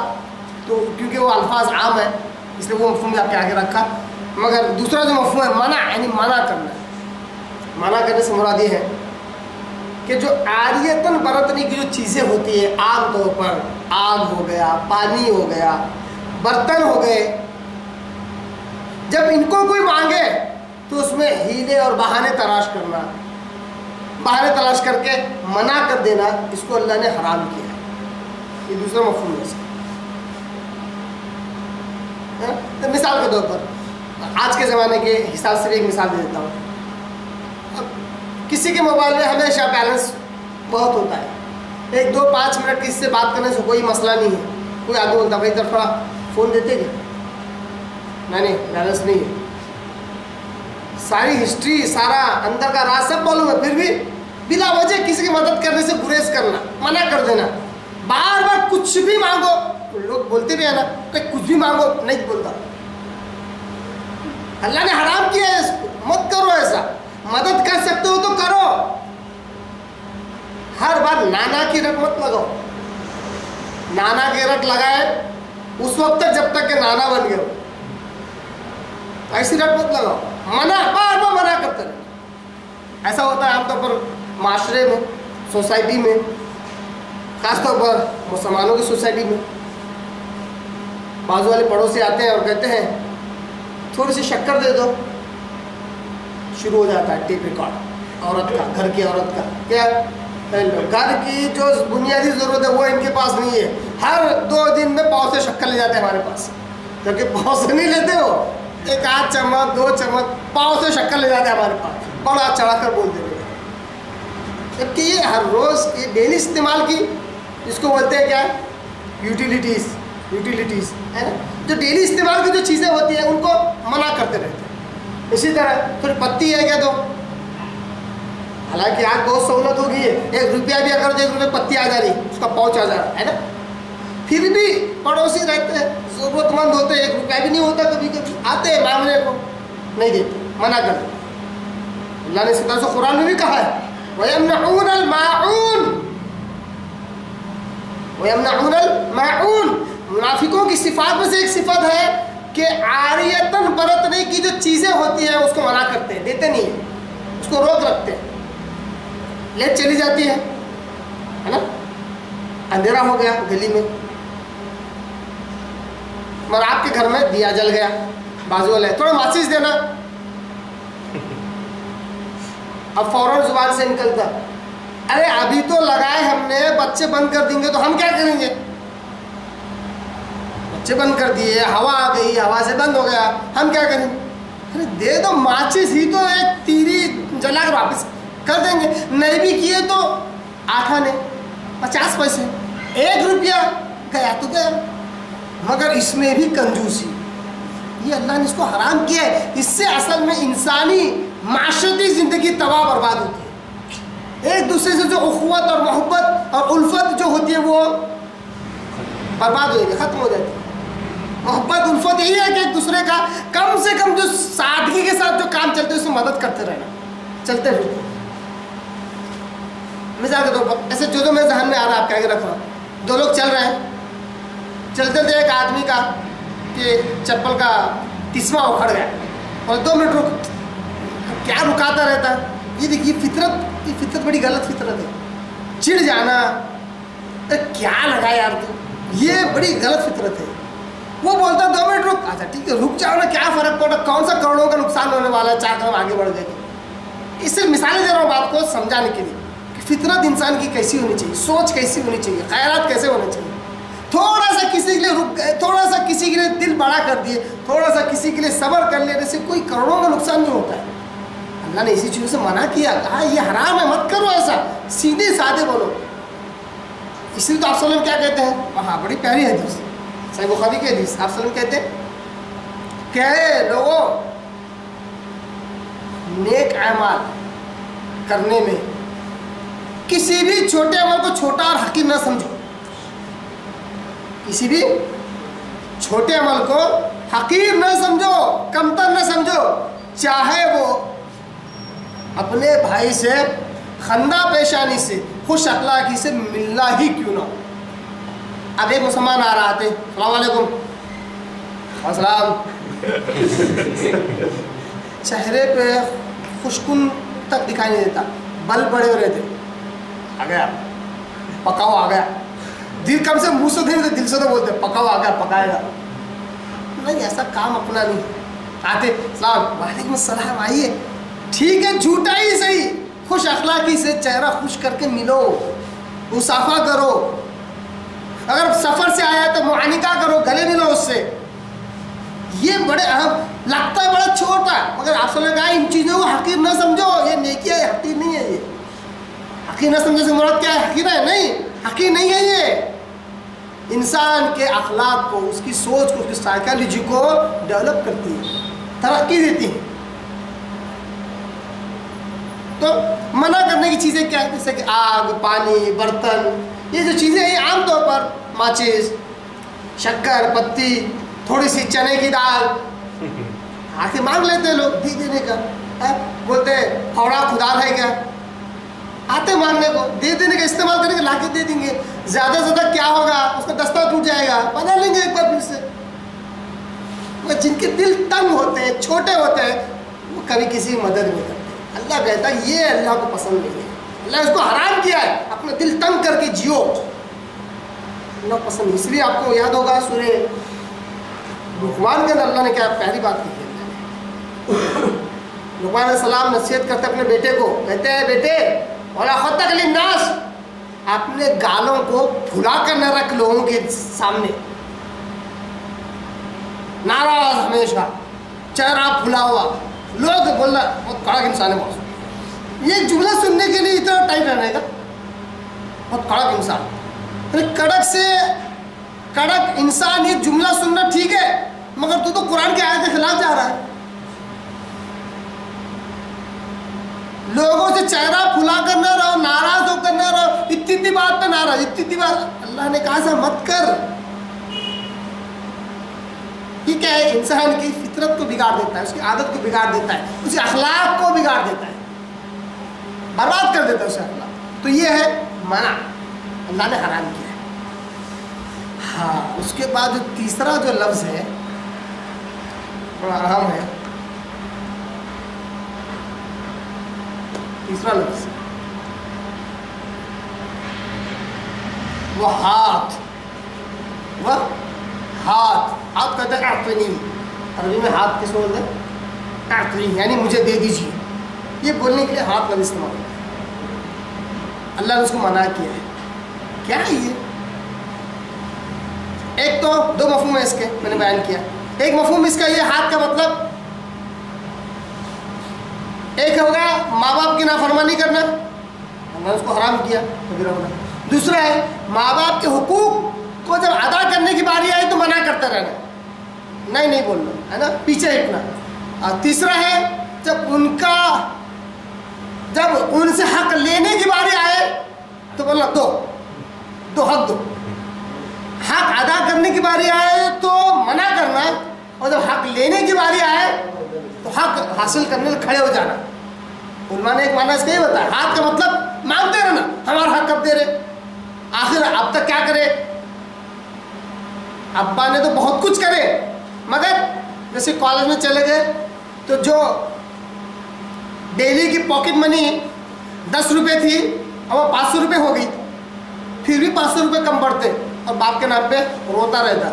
تو کیونکہ وہ الفاظ عام ہے اس لیے وہ مفہوم آپ کے آگے رکھا۔ مگر دوسرا جو مفہوم ہے منع یعنی منع کرنا، منع کرنے سے مراد یہ ہے کہ جو عاریتاً برتنے کی جو چیزیں ہوتی ہیں، عام طور پر آگ ہو گیا، پانی ہو گیا، برتن ہو گئے، جب ان کو کوئی مانگے تو اس میں ہیلے اور بہانے تلاش کرنا، بہانے تلاش کر کے منع کر دینا، اس کو اللہ نے حرام کیا ہے۔ یہ دوسرا مفہوم ہے اس کا۔ مثال کے طور پر آج کے زمانے کے حساب سے بھی ایک مثال دے دیتا ہوں۔ اب کسی کے موبائل میں ہمیشہ بیلنس بہت ہوتا ہے، 1 2 5 منٹ کسی سے بات کرنے سے کوئی مسئلہ نہیں ہے، کوئی آدمی بولتا بھائی ادھر تھوڑا فون دیتے گا، نہیں بیلنس نہیں ہے، ساری ہسٹری، سارا اندر کا راز سب معلوم ہے، پھر بھی بلا وجہ کسی کی مدد کرنے سے گریز کرنا، منع کر دینا، بار بار کچھ بھی مانگو، لوگ بولتے بھی ہیں نا کہ کچھ بھی مانگو، نہیں بولتا۔ اللہ نے حرام کیا ہے اس کو، مت کرو ایسا، مدد کر سکتے ہو تو کرو، ہر بار نانا کی رٹ مت لگاؤ، نانا کی رٹ لگائے اس وقت تک جب تک کہ نانا بن گئے ہو، ایسی رٹ مت لگاؤ، منع بار بار منع کرتے رہے۔ ایسا ہوتا ہے عام طور پر معاشرے میں، سوسائٹی میں، خاص طور پر مسلمانوں کی سوسائٹی میں بازو والے پڑوسی آتے ہیں اور کہتے ہیں تھوڑی سی شکر دے دو، شروع ہو جاتا ہے ٹیپ ریکارڈ عورت کا، گھر کی عورت کا، کیا گھر کی جو بنیادی ضرورت ہے وہ ان کے پاس نہیں ہے، ہر 2 دن میں پاؤ سے شکر لے جاتے ہیں ہمارے پاس، کیونکہ پاؤ سے نہیں لیتے ہو، 1 آدھ چمچ 2 چمچ پاؤ سے شکر لے جاتے ہیں ہمارے پاس، بڑا چڑھا کر بول دیں گے، جبکہ یہ ہر روز کی ڈیلی استعمال کی، اس کو بولتے ہیں کیا، یوٹیلیٹیز ہے نا، جو ڈیلی استعمال کی جو چیزیں ہوتی ہیں ان کو منع کرتے رہتے ہیں۔ اسی طرح پھر پتی ہے کیا تو حالانکہ آج بہت سہولت ہو گئی ہے، 1 روپیہ بھی اگر 1 روپے پتی آ جا رہی، اس کا پاؤچ آ جا رہا ہے نا، پھر بھی پڑوسی رہتے ہیں، ضرورت مند ہوتے ہیں، 1 روپیہ بھی نہیں ہوتا، کبھی کبھی آتے ہیں مانگنے کو، نہیں دیتے، منع کر دیتے۔ اللہ نے سیدھا سے قرآن میں بھی کہا ہے وَيَمْنَعُونَ الْمَاعُونَ، وَيَمْنَعُونَ الْمَاعُونَ، منافقوں کی صفات میں سے ایک صفت ہے کہ عاریتاً برتنے کی جو چیزیں ہوتی ہیں اس کو منع کرتے ہیں، دیتے نہیں ہیں، اس کو روک رکھتے ہیں، لیٹ چلی جاتی ہے نا، اندھیرا ہو گیا گلی میں، مگر آپ کے گھر میں دیا جل گیا، بازو والے تھوڑا ماچس دینا، اب فوراً زبان سے نکلتا ارے ابھی تو لگائے ہم نے، بچے بند کر دیں گے تو ہم کیا کریں گے، بچے بند کر دیے، ہوا آ گئی، ہوا سے بند ہو گیا، ہم کیا کریں، ارے دے دو ماچس ہی تو، ایک تیری جلا کر واپس کر دیں گے، نہیں بھی کیے تو 8 آنے 50 پیسے، 1 روپیہ گیا تو گیا، مگر اس میں بھی کنجوسی، یہ اللہ نے اس کو حرام کیا ہے، اس سے اصل میں انسانی معاشرتی زندگی تباہ برباد ہوتی ہے، ایک دوسرے سے جو اخوت اور محبت اور الفت جو ہوتی ہے وہ برباد ہو جاتی ہے، ختم ہو جاتی ہے۔ محبت الفت یہی ہے کہ ایک دوسرے کا کم سے کم جو سادگی کے ساتھ جو کام چلتے ہیں اس میں مدد کرتے رہنا، چلتے پھرتے۔ مثال کے طور پر ایسے جو میرے ذہن میں آ رہا ہے آپ کہہ کے رکھ رہا ہوں، 2 لوگ چل رہے ہیں، چلتے تھے، ایک آدمی کا کہ چپل کا تسمہ اکھڑ گیا اور 2 منٹ رک، کیا رکاتا رہتا ہے، یہ دیکھیے فطرت بڑی غلط فطرت ہے، چڑ جانا، کیا لگا یار تو، یہ بڑی غلط فطرت ہے۔ وہ بولتا 2 منٹ رک، اچھا ٹھیک ہے رک جاؤ نا، کیا فرق پڑا، کون سا کروڑوں کا نقصان ہونے والا ہے، 4 قدم آگے بڑھ گئے۔ اس سے مثالیں دے رہا ہوں بات کو سمجھانے کے لیے کہ فطرت انسان کی کیسی ہونی چاہیے، سوچ کیسی ہونی چاہیے، خیالات کیسے ہونے چاہیے۔ تھوڑا سا کسی کے لیے رک گئے، تھوڑا سا کسی کے لیے دل بڑا کر دیے، تھوڑا سا کسی کے لیے صبر کر لینے سے کوئی کروڑوں کا نقصان نہیں ہوتا ہے۔ اللہ نے اسی چیزوں سے منع کیا، کہا یہ حرام ہے، مت کرو ایسا، سیدھے سادے بولو۔ اس لیے تو آپ صلی اللہ علیہ وسلم کیا کہتے ہیں، ہاں بڑی پیاری حدیث، صحیح بخاری کی حدیث، آپ صلی اللہ علیہ وسلم کہتے ہیں کہ اے لوگوں، نیک اعمال کرنے میں کسی بھی چھوٹے عمل کو چھوٹا اور حقیر نہ سمجھو، کسی بھی چھوٹے عمل کو حقیر نہ سمجھو، کمتر نہ سمجھو، چاہے وہ اپنے بھائی سے خندہ پیشانی سے، خوش اخلاقی سے ملنا ہی کیوں نہ ہو۔ اب ایک مسلمان آ رہا تھے، السلام علیکم، السلام، چہرے پہ خوشکن تک دکھائی نہیں دیتا، بل بڑے ہو رہے تھے، آ گیا پکاؤ، آ گیا، دل کم سے منہ سے نہیں، دل سے تو بولتے پکاؤ آ گیا، پکائے گا نہیں، ایسا کام اپنا نہیں۔ آتے السلام، وعلیکم السلام، آئیے، ٹھیک ہے جھوٹا ہی صحیح، خوش اخلاقی سے چہرہ خوش کر کے ملو، مصافحہ کرو، اگر سفر سے آیا تو معانقہ کرو، گلے ملو اس سے، یہ بڑے اہم لگتا ہے، بڑا چھوٹا، مگر آپ نے کہا ان چیزوں کو حقیر نہ سمجھو، یہ نیکی ہے، حقیر نہیں ہے، یہ حقیر نہ سمجھو سے مراد کیا ہے، حقیر ہے نہیں، حقیر نہیں ہے، یہ انسان کے اخلاق کو، اس کی سوچ کو، اس کی سائیکالوجی کو ڈیولپ کرتی ہے، ترقی دیتی ہے۔ تو منع کرنے کی چیزیں کیا ہیں، جیسے کہ آگ، پانی، برتن، یہ جو چیزیں ہیں عام طور پر ماچس، شکر، پتی، تھوڑی سی چنے کی دال، آ کے مانگ لیتے لوگ، دے دینے کا، بولتے پھوڑا خدا ہے کیا، آتے مانگنے کو، دے دینے کا، استعمال کرنے کے، لا کے دے دیں گے، زیادہ سے زیادہ کیا ہوگا، اس کا دستہ ٹوٹ جائے گا، بنا لیں گے ایک بار پھر سے۔ وہ جن کے دل تنگ ہوتے ہیں، چھوٹے ہوتے ہیں، وہ کبھی کسی کی مدد نہیں کرتے۔ اللہ کہتا ہے یہ اللہ کو پسند نہیں ہے، اللہ اس کو حرام کیا ہے، اپنا دل تنگ کر کے جیو، اللہ پسند. اس لیے آپ کو یاد ہوگا سورہ لقمان کے اندر اللہ نے کیا پہلی بات کی ہے. لقمان علیہ السلام نصیحت کرتے اپنے بیٹے کو, کہتے ہیں بیٹے وَلَا خَطَّكَ لِلنَّاسِ, اپنے گالوں کو پھلا کر نہ رکھ لوگوں کے سامنے, ناراض ہمیشہ, چہرہ پھلا ہوا, لوگ بولنا بہت کڑک انسان ہے بہت. یہ جملہ سننے کے لیے اتنا ٹائم رہنے کا, بہت کڑک انسان. کڑک سے کڑک انسان, یہ جملہ سننا ٹھیک ہے, مگر تو قرآن کی آیت کے خلاف جا رہا ہے. لوگوں سے چہرہ پھلا کر نہ رہو, ناراض ہو کر نہ رہو, اتنی بات پہ ناراض, اتنی بات. اللہ نے کہا ایسا مت کر. یہ کیا ہے, انسان کی فطرت کو بگاڑ دیتا ہے, اس کی عادت کو بگاڑ دیتا ہے, اس کے اخلاق کو بگاڑ دیتا ہے, برباد کر دیتا ہے اسے اخلاق. تو یہ ہے منع, اللہ نے حرام کیا ہے. ہاں, اس کے بعد جو تیسرا جو لفظ ہے بڑا اہم ہے. تیسرا لفظ وہ ہاتھ. وہ ہاتھ, ہاتھ کہتے ہیں اعطنی, عربی میں ہاتھ کس کو بولتے ہیں؟ اعطنی, یعنی مجھے دے دیجیے. یہ بولنے کے لیے ہاتھ کا استعمال ہوتا ہے. اللہ نے اس کو منع کیا ہے. کیا ہے یہ؟ ایک تو دو مفہوم ہے اس کے, میں نے بیان کیا. ایک مفہوم اس کا یہ ہاتھ کا مطلب, ایک ہوگا ماں باپ کی نافرمانی کرنا, اللہ نے اس کو حرام کیا. دوسرا ہے ماں باپ کے حقوق کو جب ادا کرنے کی باری آئی تو منع کرتا رہنا, نہیں بولنا ہے نا, پیچھے ہٹنا. اور تیسرا ہے جب ان سے حق لینے کی باری آئے تو بولنا دو حق دو. حق ادا کرنے کی باری آئے تو منع کرنا, اور جب حق لینے کی باری آئے تو حق حاصل کرنے سے کھڑے ہو جانا. علماء نے ایک معنی اس کا یہ بتایا, ہاتھ کا مطلب مانگتے رہنا, ہمارا حق کب دے رہے. آخر اب تک کیا کرے, ابا نے تو بہت کچھ کرے, مگر جیسے کالج میں چلے گئے تو جو ڈیلی کی پاکٹ منی 10 روپے تھی اور وہ 500 روپے ہو گئی, پھر بھی 500 روپے کم پڑتے, اور باپ کے نام پہ روتا رہتا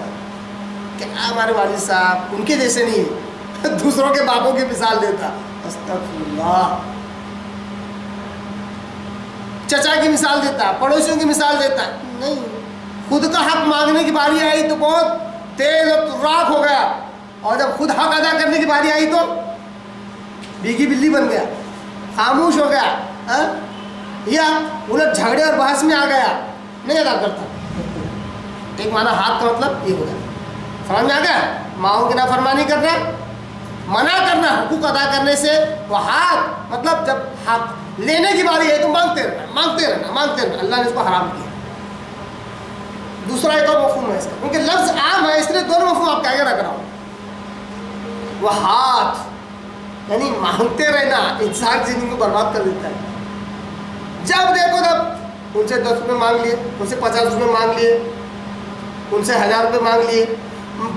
کہ ہمارے والد صاحب ان کے جیسے نہیں, دوسروں کے باپوں کی مثال دیتا. استغفراللہ. چچا کی مثال دیتا, پڑوسیوں کی مثال دیتا. نہیں, خود کا حق مانگنے کی باری آئی تو بہت تیز اور تراک ہو گیا, اور جب خود حق ادا کرنے کی باری آئی تو بھیگی بلی بن گیا, خاموش ہو گیا, یا الٹ جھگڑے اور بحث میں آ گیا, نہیں ادا کرتا. ایک معنی ہاتھ کا مطلب یہ ہو گیا. سمجھ میں آ گیا؟ ماؤں کی نافرمانی کرنا, منع کرنا حقوق ادا کرنے سے. وہ ہاتھ مطلب جب حق لینے کی باری ہے تو مانگتے رہنا. اللہ نے اس کو حرام کیا. دوسرا ایک اور مفہوم ہے اس کا, کیونکہ لفظ عام ہے اس لیے دونوں مفہوم آپ کیا رکھ رہا ہوں. وہ ہاتھ یعنی مانگتے رہنا انسان کی زندگی کو برباد کر دیتا ہے. جب دیکھو تب ان سے 10 روپے مانگ لیے, ان سے 50 روپے مانگ لیے, ان سے 1000 روپے مانگ لیے,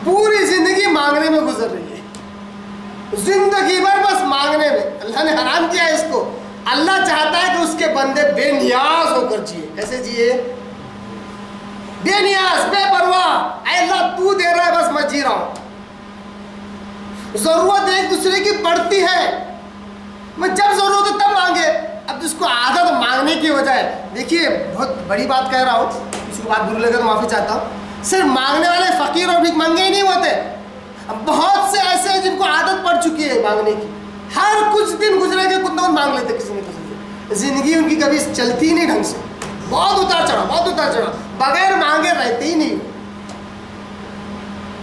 پوری زندگی مانگنے میں گزر رہی ہے, زندگی بھر بس مانگنے میں. اللہ نے حرام کیا ہے اس کو. اللہ چاہتا ہے کہ اس کے بندے بے نیاز ہو کر جیے. کیسے جیے؟ بے نیاز, بے پرواہ. اے اللہ تو دے رہا ہے, بس میں جی رہا ہوں. ضرورت ایک دوسرے کی پڑتی ہے, میں جب ضرورت ہے تب مانگے. اب جس کو عادت مانگنے کی ہو جائے, دیکھیے بہت بڑی بات کہہ رہا ہوں, کسی کو بات بری لگے تو معافی چاہتا ہوں. صرف مانگنے والے فقیر اور بھیک مانگے ہی نہیں ہوتے, بہت سے ایسے ہیں جن کو عادت پڑ چکی ہے مانگنے کی. ہر کچھ دن گزرے کے کچھ نہ کچھ مانگ لیتے کسی نے کسی سے. زندگی ان کی کبھی چلتی ہی نہیں ڈھنگ سے, بہت اتار چڑھا, بغیر مانگے رہتے ہی نہیں.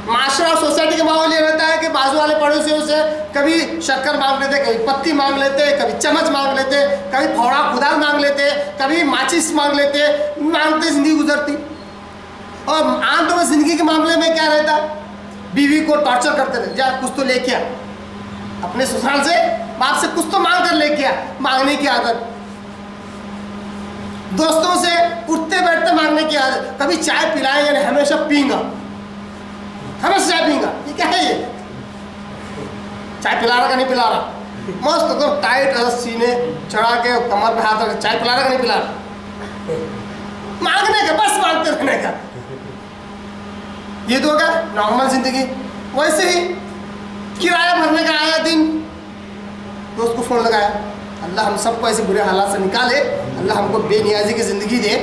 معاشرہ سوسائٹی کا ماحول یہ رہتا ہے کہ بازو والے پڑوسیوں سے کبھی شکر مانگ لیتے, کبھی پتی مانگ لیتے, کبھی چمچ مانگ لیتے, کبھی پھوڑا خدا مانگ لیتے, کبھی ماچس مانگ لیتے, مانگتے زندگی گزرتی. اور عام طور پر زندگی کے معاملے میں کیا رہتا, بیوی کو ٹارچر کرتے رہے, جا کچھ تو لے کے آ, اپنے سسرال سے باپ سے کچھ تو مانگ کر لے کے آ. مانگنے کی عادت, دوستوں سے اٹھتے بیٹھتے مانگنے کی عادت. کبھی چائے پلائیں یعنی ہمیشہ پئیں گا, ہمیشہ چائے پئیں گا. یہ کیا ہے؟ یہ چائے پلا رہا کہ نہیں پلا رہا, مست تو ٹائٹ سینے چڑھا کے کمر پہ ہاتھ رکھ, چائے پلا رہا کہ نہیں پلا رہا. مانگنے کا, بس مانگتے رہنے کا. یہ تو ہوگا نارمل زندگی. ویسے ہی کرایہ بھرنے کا آیا دن، دوست کو فون لگایا، اللہ ہم سب کو ایسے برے حالات سے نکالے، اللہ ہم کو بے نیازی کی زندگی دے،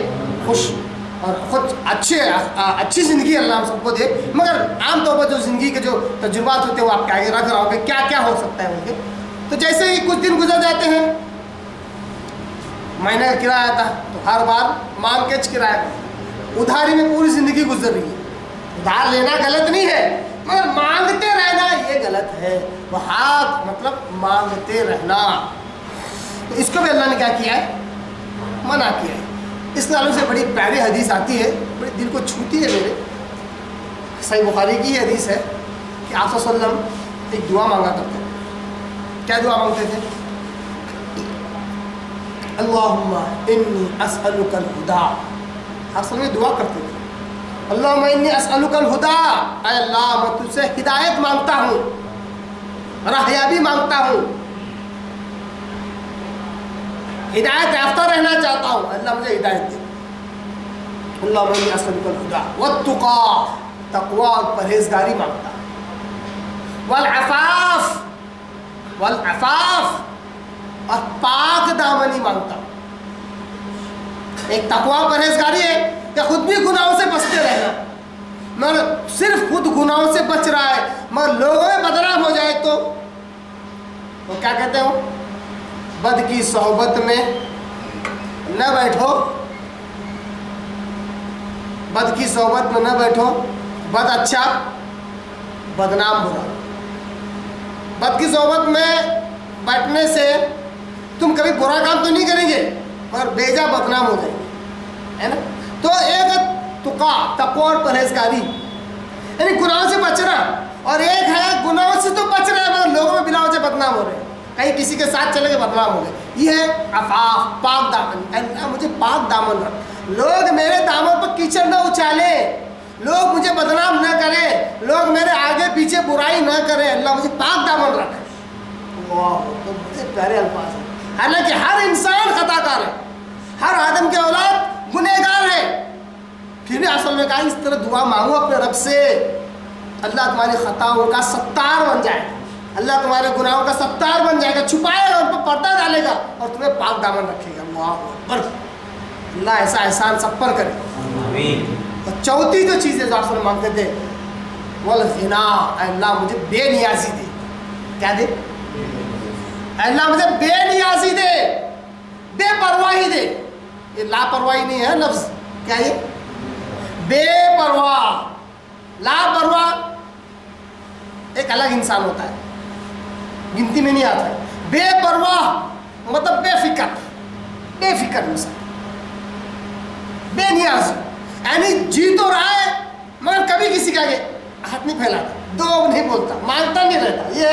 خوش اور خود اچھی زندگی اللہ ہم سب کو دے. مگر عام طور پر جو زندگی کے جو تجربات ہوتے ہیں وہ آپ کے آگے رکھ رہا ہوں کہ کیا کیا ہو سکتا ہے ان کے. تو جیسے ہی کچھ دن گزر جاتے ہیں، مہینے کا کرایہ آتا تو ہر بار مانگ کے کرایہ، ادھاری میں پوری زندگی گزر رہی ہے. ادھار لینا غلط نہیں ہے مگر مانگتے رہنا یہ غلط ہے. وہ ہاتھ مطلب مانگتے رہنا، تو اس کو بھی اللہ نے کیا کیا ہے؟ منع کیا ہے. اس تعلق سے بڑی پیاری حدیث آتی ہے، بڑی دل کو چھوتی ہے میرے. صحیح بخاری کی حدیث ہے کہ آپ صلی اللہ علیہ وسلم ایک دعا مانگا کرتے تھے. کیا دعا مانگتے تھے؟ اللہم انی اسألک الہدا. آپ صلی اللہ علیہ وسلم دعا کرتے تھے، اللہم انی اسألک الہدا، اے اللہ میں تجھ سے ہدایت مانگتا ہوں، راہیابی مانگتا ہوں، ہدایت یافتہ رہنا چاہتا ہوں، اللہ مجھے ہدایت دے. اللہم انی اسألک الہدا والتقی، تقوی اور پرہیزگاری مانگتا ہوں، والعفاف، والعفاف اور پاک دامنی مانگتا ہوں. ایک تقوی پرہیزگاری ہے کہ خود بھی گناہوں سے بچتے رہنا، مگر صرف خود گناہوں سے بچ رہا ہے مگر لوگوں میں بدنام ہو جائے تو وہ کیا کہتے ہیں؟ بد کی صحبت میں نہ بیٹھو، بد کی صحبت میں نہ بیٹھو، بد اچھا بدنام برا. بد کی صحبت میں بیٹھنے سے تم کبھی برا کام تو نہیں کریں گے مگر بیجا بدنام ہو جائیں گے، ہے نا. تو ایک تقوی اور پرہیزگاری یعنی گناہوں سے بچنا، اور ایک ہے گناہوں سے تو بچ رہے ہیں مگر لوگوں میں بلا وجہ بدنام ہو رہے ہیں، کہیں کسی کے ساتھ چلے کے بدنام ہو گئے. یہ ہے عفاف، پاک دامن. اللہ مجھے پاک دامن رکھ، لوگ میرے دامن پر کیچڑ نہ اچھالیں، لوگ مجھے بدنام نہ کریں، لوگ میرے آگے پیچھے برائی نہ کریں، اللہ مجھے پاک دامن رکھ. واہ، تو بڑے پیارے الفاظ ہیں. حالانکہ ہر انسان خطا کار ہے، ہر آدم کے اولاد گنہگار ہے، پھر بھی اصل میں کہا اس طرح دعا مانگو اپنے رب سے، اللہ تمہاری خطاؤں کا ستار بن جائے گا، اللہ تمہارے گناہوں کا ستار بن جائے گا، چھپائے گا، ان پر پردہ ڈالے گا اور تمہیں پاک دامن رکھے گا. اللہ اکبر. اللہ ایسا احسان سب پر کرے. آمین. اور چوتھی جو چیزیں جو آپ سے مانگتے تھے، والغنا، اے اللہ مجھے بے نیازی دے. کیا دے؟ اے اللہ مجھے بے نیازی دے، بے پرواہی دے. یہ لاپرواہی نہیں ہے لفظ، کیا یہ؟ بے پرواہ. لاپرواہ ایک الگ انسان ہوتا ہے، گنتی میں نہیں آتا ہے. بے پرواہ مطلب بے فکر، بے فکر انسان، بے نیاز، یعنی جی تو رہا ہے مگر کبھی کسی کا آگے ہاتھ نہیں پھیلاتا، دو نہیں بولتا، مانگتا نہیں رہتا. یہ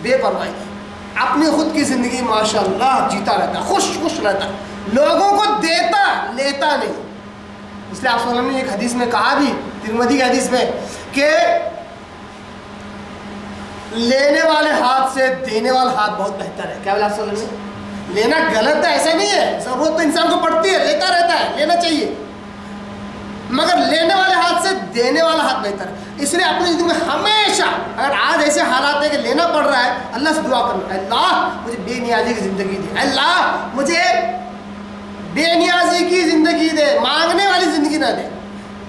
بے پرواہی. اپنی خود کی زندگی ماشاءاللہ جیتا رہتا، خوش رہتا، لوگوں کو دیتا لیتا نہیں. اس لیے آپ صلی اللہ علیہ وسلم نے ایک حدیث میں کہا بھی، ترمذی کی حدیث میں، کہ لینے والے ہاتھ سے دینے والا ہاتھ بہت بہتر ہے. کیا بولا آپ صلی اللہ علیہ وسلم؟ لینا غلط ہے ایسا نہیں ہے، ضرورت تو انسان کو پڑتی ہے، لیتا رہتا ہے، لینا چاہیے، مگر لینے والے ہاتھ سے دینے والا ہاتھ بہتر ہے. اس لیے اپنی زندگی میں ہمیشہ اگر آج ایسے حالات ہیں کہ لینا پڑ رہا ہے، اللہ سے دعا کرنا، اللہ مجھے بے نیازی کی زندگی دے، اللہ مجھے بے نیازی کی زندگی دے، مانگنے والی زندگی نہ دے.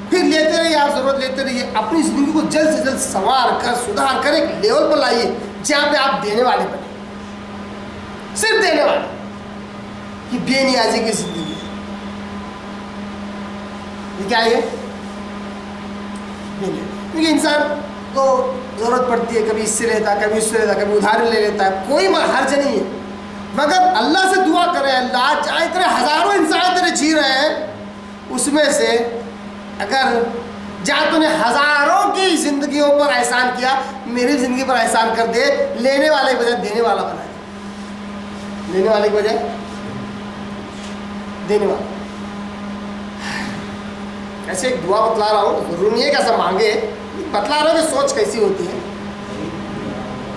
پھر لیتے رہیے، آپ ضرورت لیتے رہیے، اپنی زندگی کو جلد سے جلد سنوار کر سدھار کر ایک لیول پر لائیے جہاں پہ آپ دینے والے بنے، صرف دینے والے. یہ بے نیازی کی زندگی ہے. یہ کیا ہے؟ کیونکہ انسان کو ضرورت پڑتی ہے، کبھی اس سے لیتا ہے، کبھی اس سے لیتا ہے، کبھی ادھار لے لیتا ہے، کوئی حرج نہیں ہے. مگر اللہ سے دعا کرے، اللہ چاہے اتنے ہزاروں انسان تیرے جی رہے ہیں، اس میں سے اگر جہاں تو نے ہزاروں کی زندگیوں پر احسان کیا، میری زندگی پر احسان کر دے، لینے والے کی بجائے دینے والا بنا دے، لینے والے کی بجائے دینے والا. ایسے ایک دعا بتلا رہا ہوں، ضرور نہیں ہے کہ ایسا مانگے، بتلا رہا ہوں کہ سوچ کیسی ہوتی ہے.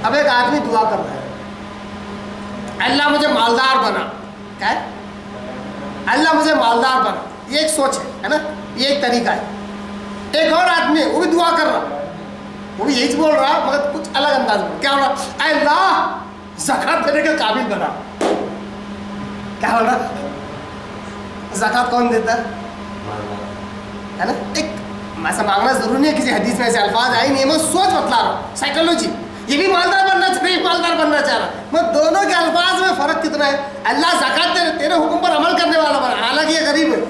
اب ایک آدمی دعا کر رہا ہے، اللہ مجھے مالدار بنا. کیا ہے؟ اللہ مجھے مالدار بنا. یہ ایک سوچ ہے نا، یہ ایک طریقہ ہے. ایک اور آدمی ہے وہ بھی دعا کر رہا, وہ بھی یہی بول رہا مگر کچھ الگ انداز میں. کیا بول رہا؟ اے اللہ زکات دینے کے قابل بنا. کیا بول رہا؟ زکات کون دیتا ہے نا؟ ایک ایسا مانگنا ضروری نہیں ہے, کسی حدیث میں ایسے الفاظ آئی نہیں ہے, میں سوچ بتلا رہا ہوں, سائیکالوجی. یہ بھی مالدار بننا چاہیے, مالدار بننا چاہ رہا, میں دونوں کے الفاظ میں فرق کتنا ہے. اللہ زکات دے تیرے حکم پر عمل کرنے والا بنا, حالانکہ یہ غریب ہے.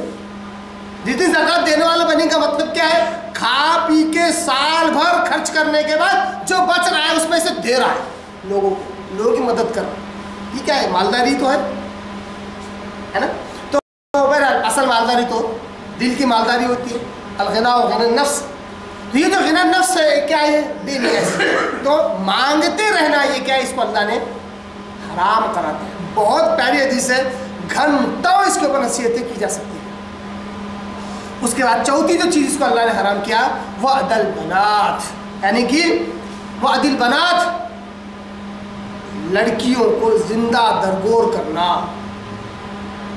جس دن زکات دینے والا بننے کا مطلب کیا ہے؟ کھا پی کے سال بھر خرچ کرنے کے بعد جو بچ رہا ہے اس میں سے دے رہا ہے لوگوں کو, لوگوں کی مدد کر رہا ہے. یہ کیا ہے؟ مالداری تو ہے نا. تو اصل مالداری تو دل کی مالداری ہوتی ہے, الغنا و غنا نفس. تو یہ جو غنا نفس ہے کیا ہے؟ بے نیاز. تو مانگتے رہنا یہ کیا ہے؟ اس کو اللہ نے حرام کرا دیا. بہت پیاری حدیث ہے, گھنٹوں اس کے اوپر نصیحتیں کی جا سکتی ہیں. اس کے بعد چوتھی جو چیز اس کو اللہ نے حرام کیا وہ عدل بنات, یعنی کہ وہ عدل بنات, لڑکیوں کو زندہ درگور کرنا.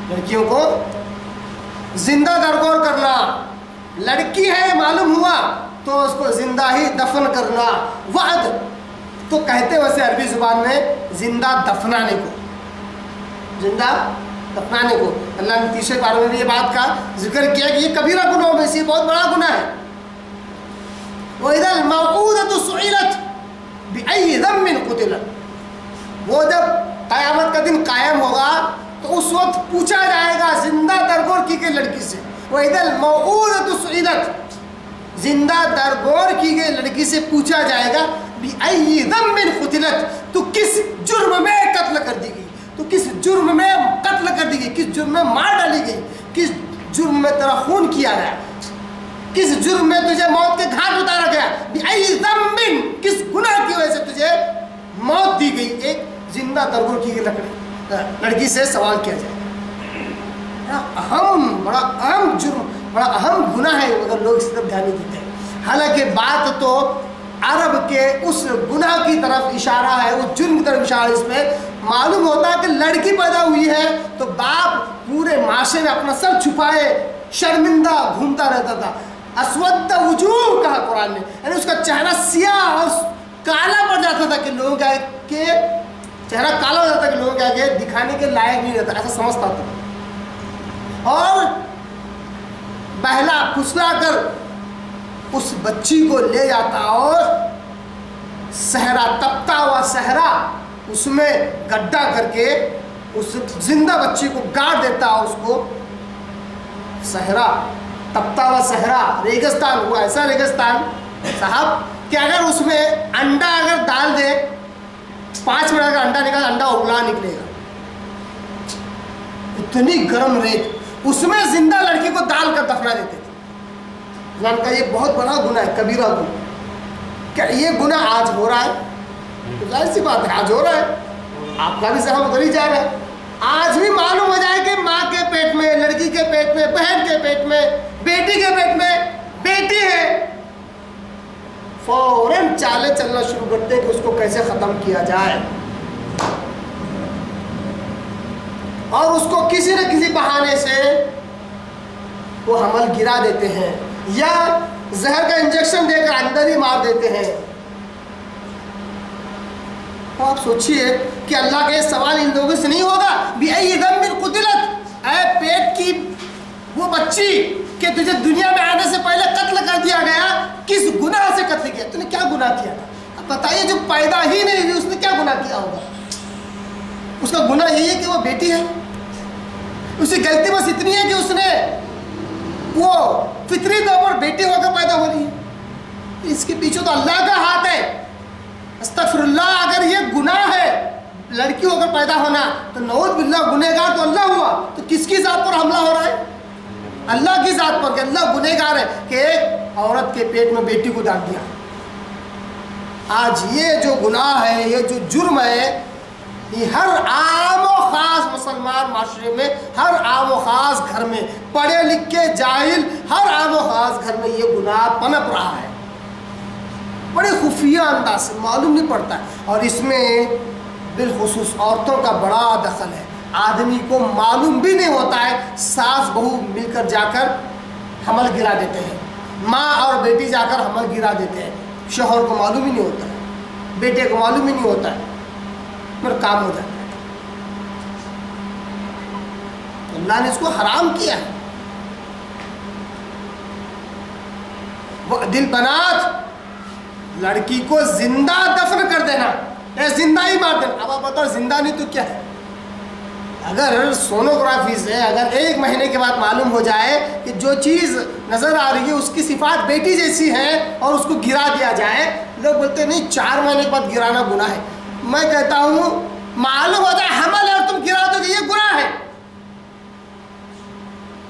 لڑکیوں کو زندہ درگور کرنا. لڑکی ہے معلوم ہوا تو اس کو زندہ ہی دفن کرنا. وعد تو کہتے ویسے عربی زبان میں زندہ دفنانے کو, زندہ دفنانے کو. اللہ نے تیسرے پارے میں بھی یہ بات کا ذکر کیا کہ یہ کبیرہ گناہوں میں سے بہت بڑا گناہ ہے. وَإِذَا الْمَوْءُودَةُ سُئِلَتْ بِأَيِّ ذَنبٍ قُتِلَتْ, وہ جب قیامت کا دن قائم ہوگا تو اس وقت پوچھا جائے گا زندہ درگور کی گئی لڑکی سے. وَإِذَا الْمَوْءُودَةُ سُئِلَتْ, زندہ درگور کی گئی لڑکی سے پوچھا جائے گا بِأَيِّ ذَنبٍ قُتِلَتْ, تو کس جرم میں قتل کر دی گئی, تو کس جرم میں قتل کر دی گئی, کس جرم میں مار ڈالی گئی, کس جرم میں تیرا خون کیا گیا, کس جرم میں تجھے موت کے گھاٹ اتارا گیا. بِأَيِّ ذَنبٍ, کس گناہ کی وجہ سے تجھے موت دی گئی. ایک زندہ درگور کی گئی لڑکی سے سوال کیا جائے. بڑا اہم جرم, بڑا اہم گناہ ہے, مگر لوگ اس طرف دھیان نہیں دیتے. حالانکہ بات تو عرب کے اس گناہ کی طرف اشارہ ہے, اس جرم کی طرف اشارہ ہے. اس میں معلوم ہوتا ہے کہ لڑکی پیدا ہوئی ہے تو باپ پورے معاشرے میں اپنا سر چھپائے شرمندہ گھومتا رہتا تھا. اسود وجوہ کہا قرآن نے, یعنی اس کا چہرہ سیاہ اور کالا پڑ جاتا تھا کہ لوگوں کے چہرہ کالا ہو جاتا ہے کہ لوگوں کے آگے دکھانے کے لائق نہیں رہتا, ایسا سمجھتا تھا. اور بہلا پھسلا کر اس بچی کو لے جاتا اور صحرا, تپتا ہوا صحرا, اس میں گڈھا کر کے اس زندہ بچی کو گاڑ دیتا, اس کو صحرا, تپتا ہوا صحرا, ریگستان ہوا, ایسا ریگستان صاحب کہ اگر اس میں انڈا اگر ڈال دے 5 منٹ اگر انڈا نکال, انڈا ابلا نکلے گا. اتنی گرم ریت, اس میں زندہ لڑکی کو ڈال کر دفنا دیتے تھے. اسلام کا یہ بہت بڑا گناہ ہے, کبیرہ گناہ. کیا یہ گناہ آج ہو رہا ہے؟ ظاہر سی بات ہے آج ہو رہا ہے. آپ کا بھی ذہن ادھر ہی جا رہا ہے. آج بھی معلوم ہو جائے کہ ماں کے پیٹ میں, لڑکی کے پیٹ میں, بہن کے پیٹ میں, بیٹی کے پیٹ میں بیٹی ہے, فوراً چالیں چلنا شروع کرتے ہیں کہ اس کو کیسے ختم کیا جائے, اور اس کو کسی نہ کسی بہانے سے وہ حمل گرا دیتے ہیں یا زہر کا انجیکشن دے کر اندر ہی مار دیتے ہیں. آپ سوچئے کہ اللہ کا یہ سوال ان لوگوں سے نہیں ہوگا بِأَيِّ ذَنبٍ قُتِلَتْ, اے پیٹ کی وہ بچی کہ تجھے دنیا میں آنے سے پہلے قتل کر دیا گیا, کس گناہ سے قتل کیا, تو نے کیا گناہ کیا تھا؟ اب بتائیے جو پیدا ہی نہیں ہوئی اس نے کیا گناہ کیا ہوگا؟ اس کا گناہ یہی ہے کہ وہ بیٹی ہے. اس کی غلطی بس اتنی ہے کہ اس نے وہ فطری طور پر بیٹی ہو کر پیدا ہو رہی ہے. اس کے پیچھے تو اللہ کا ہاتھ ہے. استغفر اللہ, اگر یہ گناہ ہے لڑکی ہو کر پیدا ہونا تو نعوذ باللہ گنہگار تو اللہ ہوا, تو کس کی ذات پر حملہ ہو رہا ہے؟ اللہ کی ذات پر, کہ اللہ گنہگار ہے کہ ایک عورت کے پیٹ میں بیٹی کو ڈال دیا. آج یہ جو گناہ ہے, یہ جو جرم ہے, یہ ہر عام و خاص مسلمان معاشرے میں, ہر عام و خاص گھر میں, پڑھے لکھے جاہل ہر عام و خاص گھر میں یہ گناہ پنپ رہا ہے. بڑے خفیہ انداز سے معلوم نہیں پڑتا ہے, اور اس میں بالخصوص عورتوں کا بڑا دخل ہے. آدمی کو معلوم بھی نہیں ہوتا ہے, ساس بہو مل کر جا کر حمل گرا دیتے ہیں. ماں اور بیٹی جا کر حمل گرا دیتے ہیں، شوہر کو معلوم ہی نہیں ہوتا ہے، بیٹے کو معلوم ہی نہیں ہوتا ہے، پھر کام ہو جاتا ہے۔ اللہ نے اس کو حرام کیا ہے۔ وہ دل بنات لڑکی کو زندہ دفن کر دینا، زندہ ہی مار دینا۔ اب آپ بتاؤ زندہ نہیں تو کیا ہے؟ اگر سونوگرافی سے اگر 1 مہینے کے بعد معلوم ہو جائے کہ جو چیز نظر آ رہی ہے اس کی صفات بیٹی جیسی ہے اور اس کو گرا دیا جائے، لوگ بولتے ہیں نہیں 4 مہینے کے بعد گرانا گناہ ہے۔ میں کہتا ہوں معلوم ہو جائے حمل ہے اور تم گرا دو گے، یہ گناہ ہے۔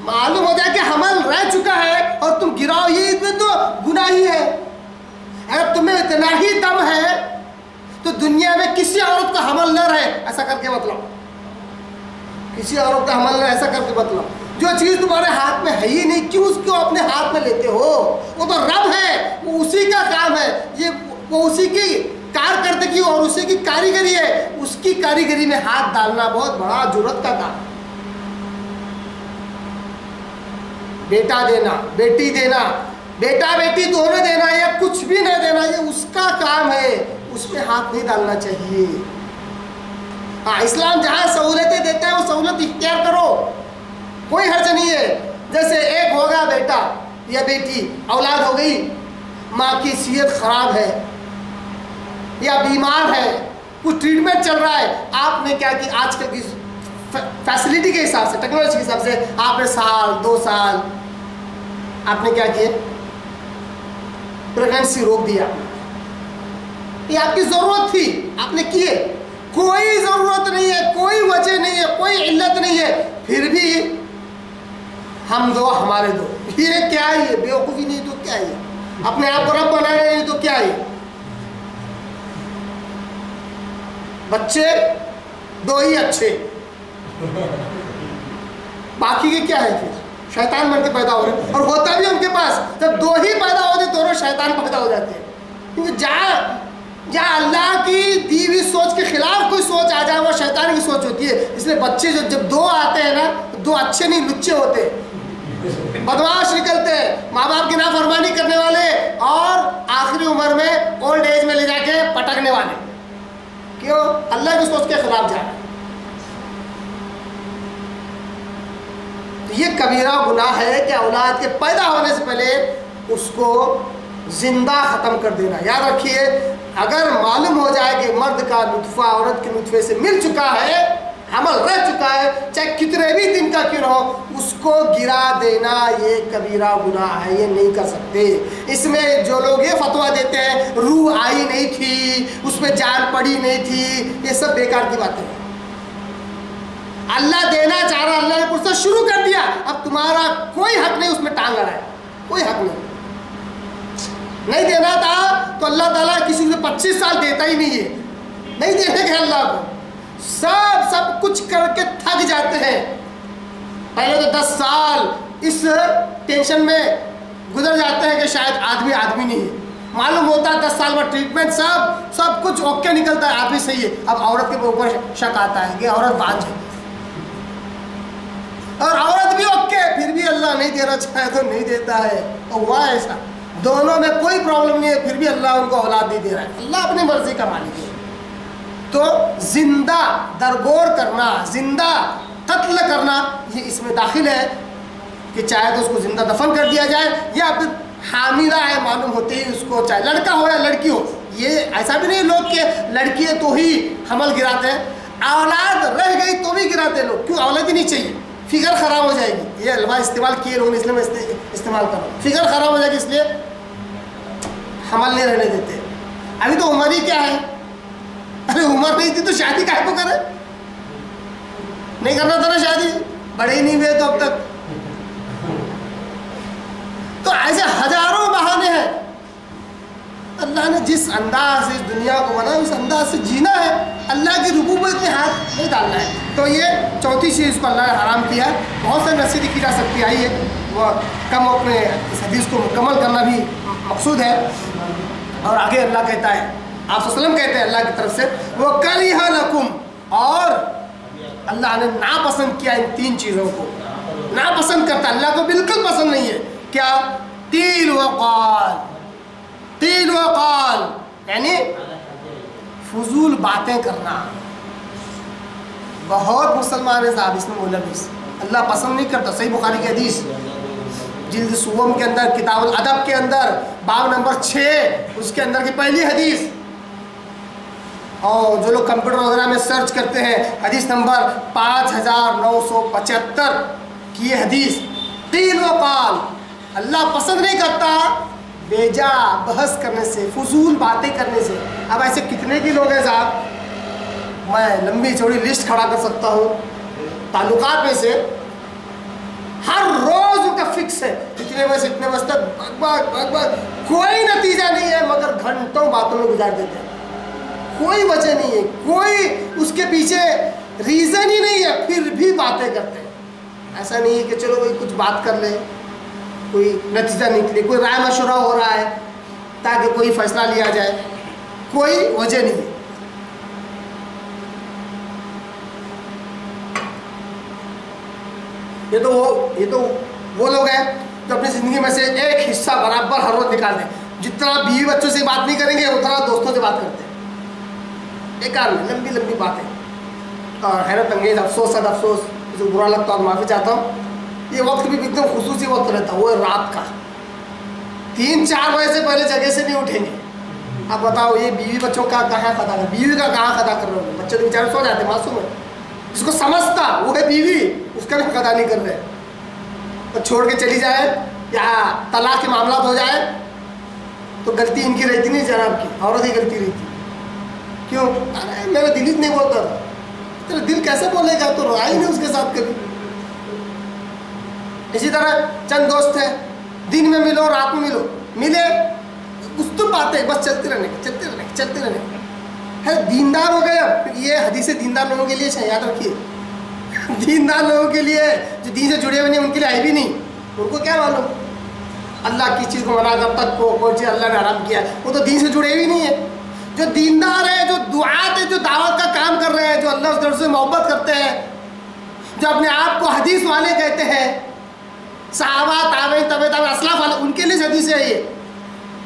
معلوم ہو جائے کہ حمل رہ چکا ہے اور تم گراؤ، یہ تو گناہ ہی ہے۔ اگر تمہیں اتنا ہی دم ہے تو دنیا میں کسی عورت کا حمل نہ رہے، ایسا کر کے مطلب کسی عورت کا حمل نہ ایسا کر کے مطلب جو چیز تمہارے ہاتھ میں ہے ہی نہیں، کیوں اس کو اپنے ہاتھ میں لیتے ہو؟ وہ تو رب ہے، وہ اسی کا کام ہے، یہ وہ اسی کی کارکردگی اور اسی کی کاریگری ہے۔ اس کی کاریگری میں ہاتھ ڈالنا بہت بڑا جرأت کا کام ہے۔ بیٹا دینا، بیٹی دینا، بیٹا بیٹی دونوں دینا یا کچھ بھی نہ دینا، یہ اس کا کام ہے، اس میں ہاتھ نہیں ڈالنا چاہیے۔ ہاں، اسلام جہاں سہولتیں دیتا ہے وہ سہولت اختیار کرو، کوئی حرج نہیں ہے۔ جیسے ایک ہوگا بیٹا یا بیٹی، اولاد ہو گئی، ماں کی صحت خراب ہے یا بیمار ہے، کچھ ٹریٹمنٹ چل رہا ہے، آپ نے کیا کہ آج کل کی فیسلٹی کے حساب سے، ٹیکنالوجی کے حساب سے آپ نے 1-2 سال آپ نے کیا کیا، پریگنسی روک دیا۔ یہ آپ کی ضرورت تھی، آپ نے کیے، کوئی ضرورت نہیں ہے، کوئی وجہ نہیں ہے، کوئی علت نہیں ہے، پھر بھی ہم دو ہمارے دو، یہ کیا ہے؟ بیوقوفی نہیں تو کیا ہے؟ اپنے آپ کو رب بنانا نہیں تو کیا ہے؟ بچے 2 ہی اچھے، باقی کے کیا ہے؟ پھر شیطان بن کے پیدا ہو رہے ہیں، اور ہوتا بھی ان کے پاس جب 2 ہی پیدا ہوتے دونوں شیطان پیدا ہو جاتے ہیں، کیونکہ جہاں اللہ کی دی ہوئی سوچ کے خلاف کوئی سوچ آ جائے وہ شیطان کی سوچ ہوتی ہے۔ اس لیے بچے جب 2 آتے ہیں نا، 2 اچھے نہیں لچے ہوتے ہیں، بدماش نکلتے ہیں، ماں باپ کی نافرمانی کرنے والے، اور آخری عمر میں اولڈ ایج میں لے جا کے پٹکنے والے۔ کیوں؟ اللہ کی سوچ کے خلاف جا رہے ہیں۔ یہ کبیرہ گناہ ہے کہ اولاد کے پیدا ہونے سے پہلے اس کو زندہ ختم کر دینا۔ یاد رکھیے، اگر معلوم ہو جائے کہ مرد کا نطفہ عورت کے نطفے سے مل چکا ہے، حمل رہ چکا ہے، چاہے کتنے بھی دن کا کیوں ہو، اس کو گرا دینا یہ کبیرہ گناہ ہے، یہ نہیں کر سکتے۔ اس میں جو لوگ یہ فتویٰ دیتے ہیں روح آئی نہیں تھی، اس میں جان پڑی نہیں تھی، یہ سب بیکار کی باتیں ہیں۔ اللہ دینا چاہ رہا، اللہ نے پرسہ شروع کر دیا، اب تمہارا کوئی حق نہیں اس میں ٹانگ اڑائے، کوئی حق نہیں دینا تھا تو اللہ تعالیٰ کسی سے 25 سال دیتا ہی نہیں ہے، نہیں دینے گا اللہ کو۔ سب کچھ کر کے تھک جاتے ہیں، پہلے تو 10 سال اس ٹینشن میں گزر جاتے ہیں کہ شاید آدمی نہیں ہے، معلوم ہوتا ہے 10 سال بعد ٹریٹمنٹ سب کچھ اوکے نکلتا ہے، آدمی صحیح ہے، اب عورت کے اوپر شک آتا ہے کہ عورت بانجھ ہے، اور عورت بھی اوکے، پھر بھی اللہ نہیں دینا چاہے تو نہیں دیتا ہے، تو ہوا ایسا، دونوں میں کوئی پرابلم نہیں ہے، پھر بھی اللہ ان کو اولاد نہیں دے رہا ہے، اللہ اپنی مرضی کا مالک ہے۔ تو زندہ درگور کرنا، زندہ قتل کرنا، یہ اس میں داخل ہے کہ چاہے تو اس کو زندہ دفن کر دیا جائے، یا پھر حاملہ ہے معلوم ہوتے ہی اس کو، چاہے لڑکا ہو یا لڑکی ہو، یہ ایسا بھی نہیں لوگ کہ لڑکی ہے تو ہی حمل گراتے ہیں، اولاد رہ گئی تو بھی گراتے لوگ، کیوں؟ اولاد ہی نہیں چاہیے، فگر خراب ہو جائے گی، یہ الفاظ استعمال کیے لوگوں نے، اس لیے میں استعمال کر رہا ہوں، فگر خراب ہو جائے گی اس لیے حمل نہیں رہنے دیتے۔ ابھی تو عمر ہی کیا ہے، ارے عمر نہیں تھی تو شادی کائے کو کرے؟ نہیں کرنا تھا نا شادی، بڑے ہی نہیں ہوئے تو اب تک۔ تو ایسے ہزاروں بہانے ہیں، اللہ نے جس انداز سے اس دنیا کو بنا اس انداز سے جینا ہے، اللہ کی ربوبیت میں ہاتھ نہیں ڈالنا ہے۔ تو یہ چوتھی چیز کو اللہ نے حرام کیا ہے۔ بہت ساری نصیحتیں کی جا سکتی آئی ہے، وہ کم اپنے اس حدیث کو مکمل کرنا بھی مقصود ہے۔ اور آگے اللہ کہتا ہے، آپ صلی اللہ علیہ وسلم کہتے ہیں اللہ کی طرف سے، وَكَرِهَ لَكُمْ، اور اللہ نے ناپسند کیا ان 3 چیزوں کو، ناپسند کرتا، اللہ کو بالکل پسند نہیں ہے۔ کیا؟ قیل وقال، قیل وقال یعنی فضول باتیں کرنا. بہت مسلمان ہیں صاحب اس میں ملوث، اللہ پسند نہیں کرتا. صحیح بخاری کی حدیث جلد سوم کے اندر کتاب الادب کے اندر باب نمبر 6 اس کے اندر کی پہلی حدیث. اور جو لوگ کمپیوٹر وغیرہ میں سرچ کرتے ہیں حدیث نمبر 5975 کی یہ حدیث. قیل وقال، اللہ پسند نہیں کرتا بیجا بحث کرنے سے، فضول باتیں کرنے سے. اب ایسے کتنے کی لوگ ہیں صاحب، میں لمبی چوڑی لسٹ کھڑا کر سکتا ہوں. تعلقات میں سے ہر روز ان کا فکس ہے اتنے بجے سے اتنے بجے تک بک بک بک، کوئی نتیجہ نہیں ہے مگر گھنٹوں باتوں میں گزار دیتے ہیں. کوئی وجہ نہیں ہے، کوئی اس کے پیچھے ریزن ہی نہیں ہے، پھر بھی باتیں کرتے ہیں. ایسا نہیں ہے کہ چلو بھائی کچھ بات کر لیں، کوئی نتیجہ نکلے، کوئی رائے مشورہ ہو رہا ہے تاکہ کوئی فیصلہ لیا جائے، کوئی وجہ نہیں ہے. یہ تو وہ لوگ ہیں جو اپنی زندگی میں سے ایک حصہ برابر ہر روز نکال دیں. جتنا بیوی بچوں سے بات نہیں کریں گے اتنا دوستوں سے بات کرتے ہیں. بیکار لمبی لمبی باتیں اور حیرت انگیز افسوس صد افسوس. جو برا لگتا ہے معافی چاہتا ہوں. یہ وقت بھی ایک دم خصوصی وقت رہتا ہے، وہ رات کا 3-4 بجے سے پہلے جگہ سے نہیں اٹھیں گے. اب بتاؤ یہ بیوی بچوں کا کہاں خطا کر، بیوی کا کہاں خطا کر رہے ہو؟ بچے تو بیچارے سو جاتے معصوم ہے، جس کو سمجھتا وہ ہے بیوی اس کا بھی خطا نہیں کر رہے. تو چھوڑ کے چلی جائے یا طلاق کے معاملات ہو جائے تو غلطی ان کی رہتی نہیں جناب کی، عورت ہی غلطی رہتی. کیوں؟ ارے میرا دل ہی نہیں بولتا. تیرا دل کیسے بولے گا؟ تو رہا ہی نہیں اس کے ساتھ کبھی. اسی طرح چند دوست ہیں، دن میں ملو رات میں ملے گفتگو باتیں بس چلتے رہنے. ہے دیندار ہو گئے. اب یہ حدیث دیندار لوگوں کے لیے یاد رکھیے، دیندار لوگوں کے لیے جو دین سے جڑے ہوئے نہیں ان کے لیے آئی بھی نہیں. ان کو کیا معلوم اللہ کی چیز کو منع کرتا کوئی چیز اللہ نے حرام کیا، وہ تو دین سے جڑے ہوئے نہیں ہیں. جو دیندار ہیں، جو دعات ہیں، جو دعوت کا کام کر رہے ہیں، جو اللہ اس سے محبت کرتے ہیں، جو اپنے آپ کو حدیث والے کہتے ہیں، صحابہ تابعین اسلاف والے، ان کے لیے حدیث ہے یہ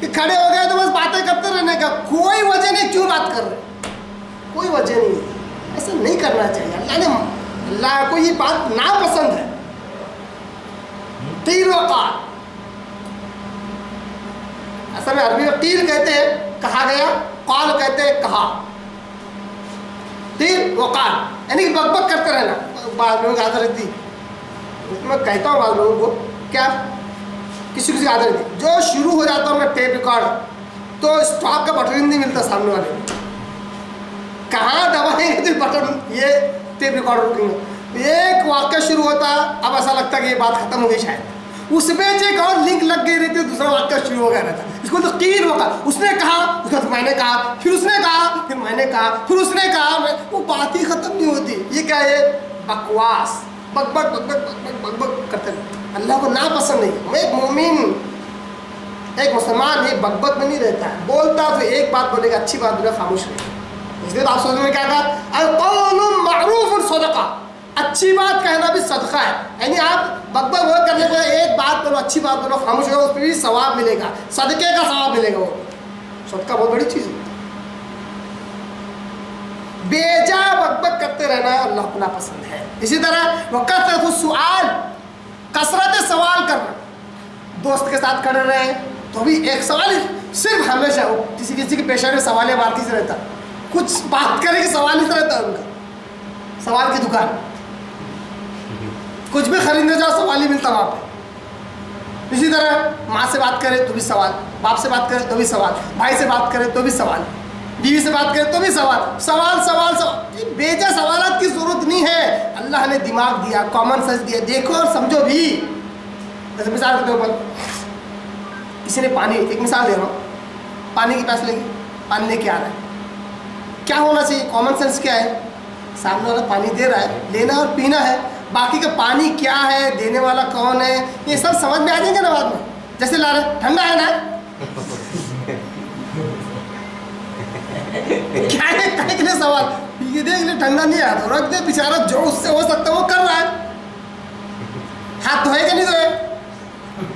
کہ کھڑے ہو گئے تو بس باتیں کرتے رہنے کا، کوئی وجہ نہیں کیوں بات کر رہے، کوئی وجہ نہیں ہے. ایسا نہیں کرنا چاہیے. اللہ کو یہ بات ناپسند ہے. قیل وقال، اصل میں عربی میں قیل کہتے ہیں کہا گیا، قال کہتے ہیں کہا. قیل وقال یعنی کہ بک بک کرتے رہنا. بعض لوگوں کی عادت رہتی، میں کہتا ہوں بعض لوگوں کو کیا کسی کی عادت رہتی، جو شروع ہو جاتا ہوں میں ٹیپ ریکارڈ تو اسٹاپ کا بٹن نہیں ملتا سامنے والے کو. کہاں دبائیں گے تو بٹن یہ ٹیپ ریکارڈ رکیں گے. ایک واقعہ شروع ہوتا اب ایسا لگتا ہے کہ یہ بات ختم ہو گئی، شاید اس میں ایک اور لنک لگ گئی رہتی ہے، دوسرا واقعہ شروع ہو گیا رہتا. اس کو تو قیل وقال، اس نے کہا، اس کے بعد میں نے کہا، پھر اس نے کہا، پھر میں نے کہا، پھر اس نے کہا، وہ بات ہی ختم نہیں ہوتی. یہ کیا ہے؟ بکواس، بک بک بک بک بک بک بک کرتے ہیں. اللہ کو ناپسند نہیں. ایک مومن ایک مسلمان یہ بک بک میں نہیں رہتا ہے. بولتا تو ایک بات بولے گا، اچھی بات بولے گا، خاموش رہے گا. اس لیے آپ سوچ میں کیا کہا؟ القول معروف صدقہ، اچھی بات کہنا بھی صدقہ ہے. یعنی آپ بک بک وہ کرنے کو ایک بات بولو، اچھی بات بولو، خاموش ہو، اس پہ بھی ثواب ملے گا، صدقے کا ثواب ملے گا. وہ صدقہ بہت بڑی چیز ہے. بیجا بک بک کرتے رہنا اللہ کو ناپسند ہے. اسی طرح وکثرۃ السؤال، کثرت سوال کرنا. دوست کے ساتھ کھڑے رہے تو بھی ایک سوال صرف ہمیشہ کسی کے پیشہ میں سوال بارتی سے رہتا، کچھ بات کرے کہ سوال ہی سے رہتا ہے ان کا. سوال کی دکان، کچھ بھی خریدنے جاؤ سوال ہی ملتا وہاں پہ. اسی طرح ماں سے بات کرے تو بھی سوال، باپ سے بات کرے تو بھی سوال، بھائی سے بات کرے تو بھی سوال، بیوی سے بات کرے تو بھی سوال. بیجا سوالات کی ضرورت نہیں ہے. اللہ نے دماغ دیا، کامن سینس دیا، دیکھو اور سمجھو بھی. جیسے مثال کے طور پر کسی نے پانی، ایک مثال دے رہا ہوں، پانی کی پیاس لگی، پانی لے کے آ رہا ہے. کیا ہونا چاہیے؟ کامن سینس کیا ہے؟ سامنے والا پانی دے رہا ہے، لینا اور پینا ہے. باقی کا پانی کیا ہے، دینے والا کون ہے، یہ سب سمجھ میں آ جائیں گے نا بعد میں. جیسے لا رہے ٹھنڈا ہے نا، کیا ہے کہنے کے لیے سوال، یہ دیکھ لے ٹھنڈا نہیں آیا تو رکھ دے، بیچارہ جو اس سے ہو سکتا ہے وہ کر رہا ہے. ہاتھ دھوئے کہ نہیں دھوئے؟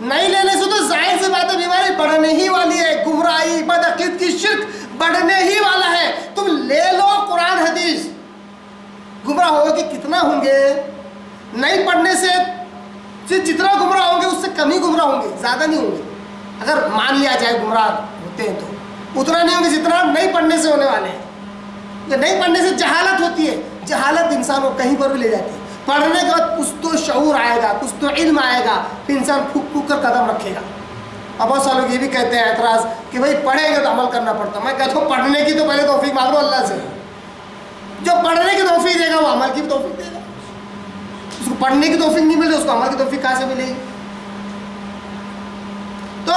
نہیں لینے سے تو ظاہر سی بات ہے بیماری بڑھنے ہی والی ہے، گمراہی بدعقیدگی شرک بڑھنے ہی والا ہے. تم لے لو قرآن حدیث، گمراہ ہو کہ کتنا ہوں گے؟ نہیں پڑھنے سے جتنا گمراہ ہوں گے اس سے کم ہی گمراہ ہوں گے، زیادہ نہیں ہوں گے. اگر مان لیا جائے گمراہ ہوتے ہیں تو اتنا نہیں ہوں گے جتنا نہیں پڑھنے سے ہونے والے ہیں. نہیں پڑھنے سے جہالت ہوتی ہے، جہالت انسان کو کہیں پر بھی لے جاتی ہے. پڑھنے کے بعد کچھ تو شعور آئے گا، کچھ تو علم آئے گا، پھر انسان پھک پھک کر قدم رکھے گا. اب بہت سارے لوگ یہ بھی کہتے ہیں اعتراض کہ بھائی پڑھیں گے تو عمل کرنا پڑتا. میں کہتا ہوں پڑھنے کی تو پہلے توفیق مانگو اللہ سے. جو پڑھنے کی توفیق دے گا وہ عمل کی بھی توفیق دے گا. اس کو پڑھنے کی توفیق نہیں مل رہی، اس کو عمل کی توفیق کہاں سے ملے گی؟ تو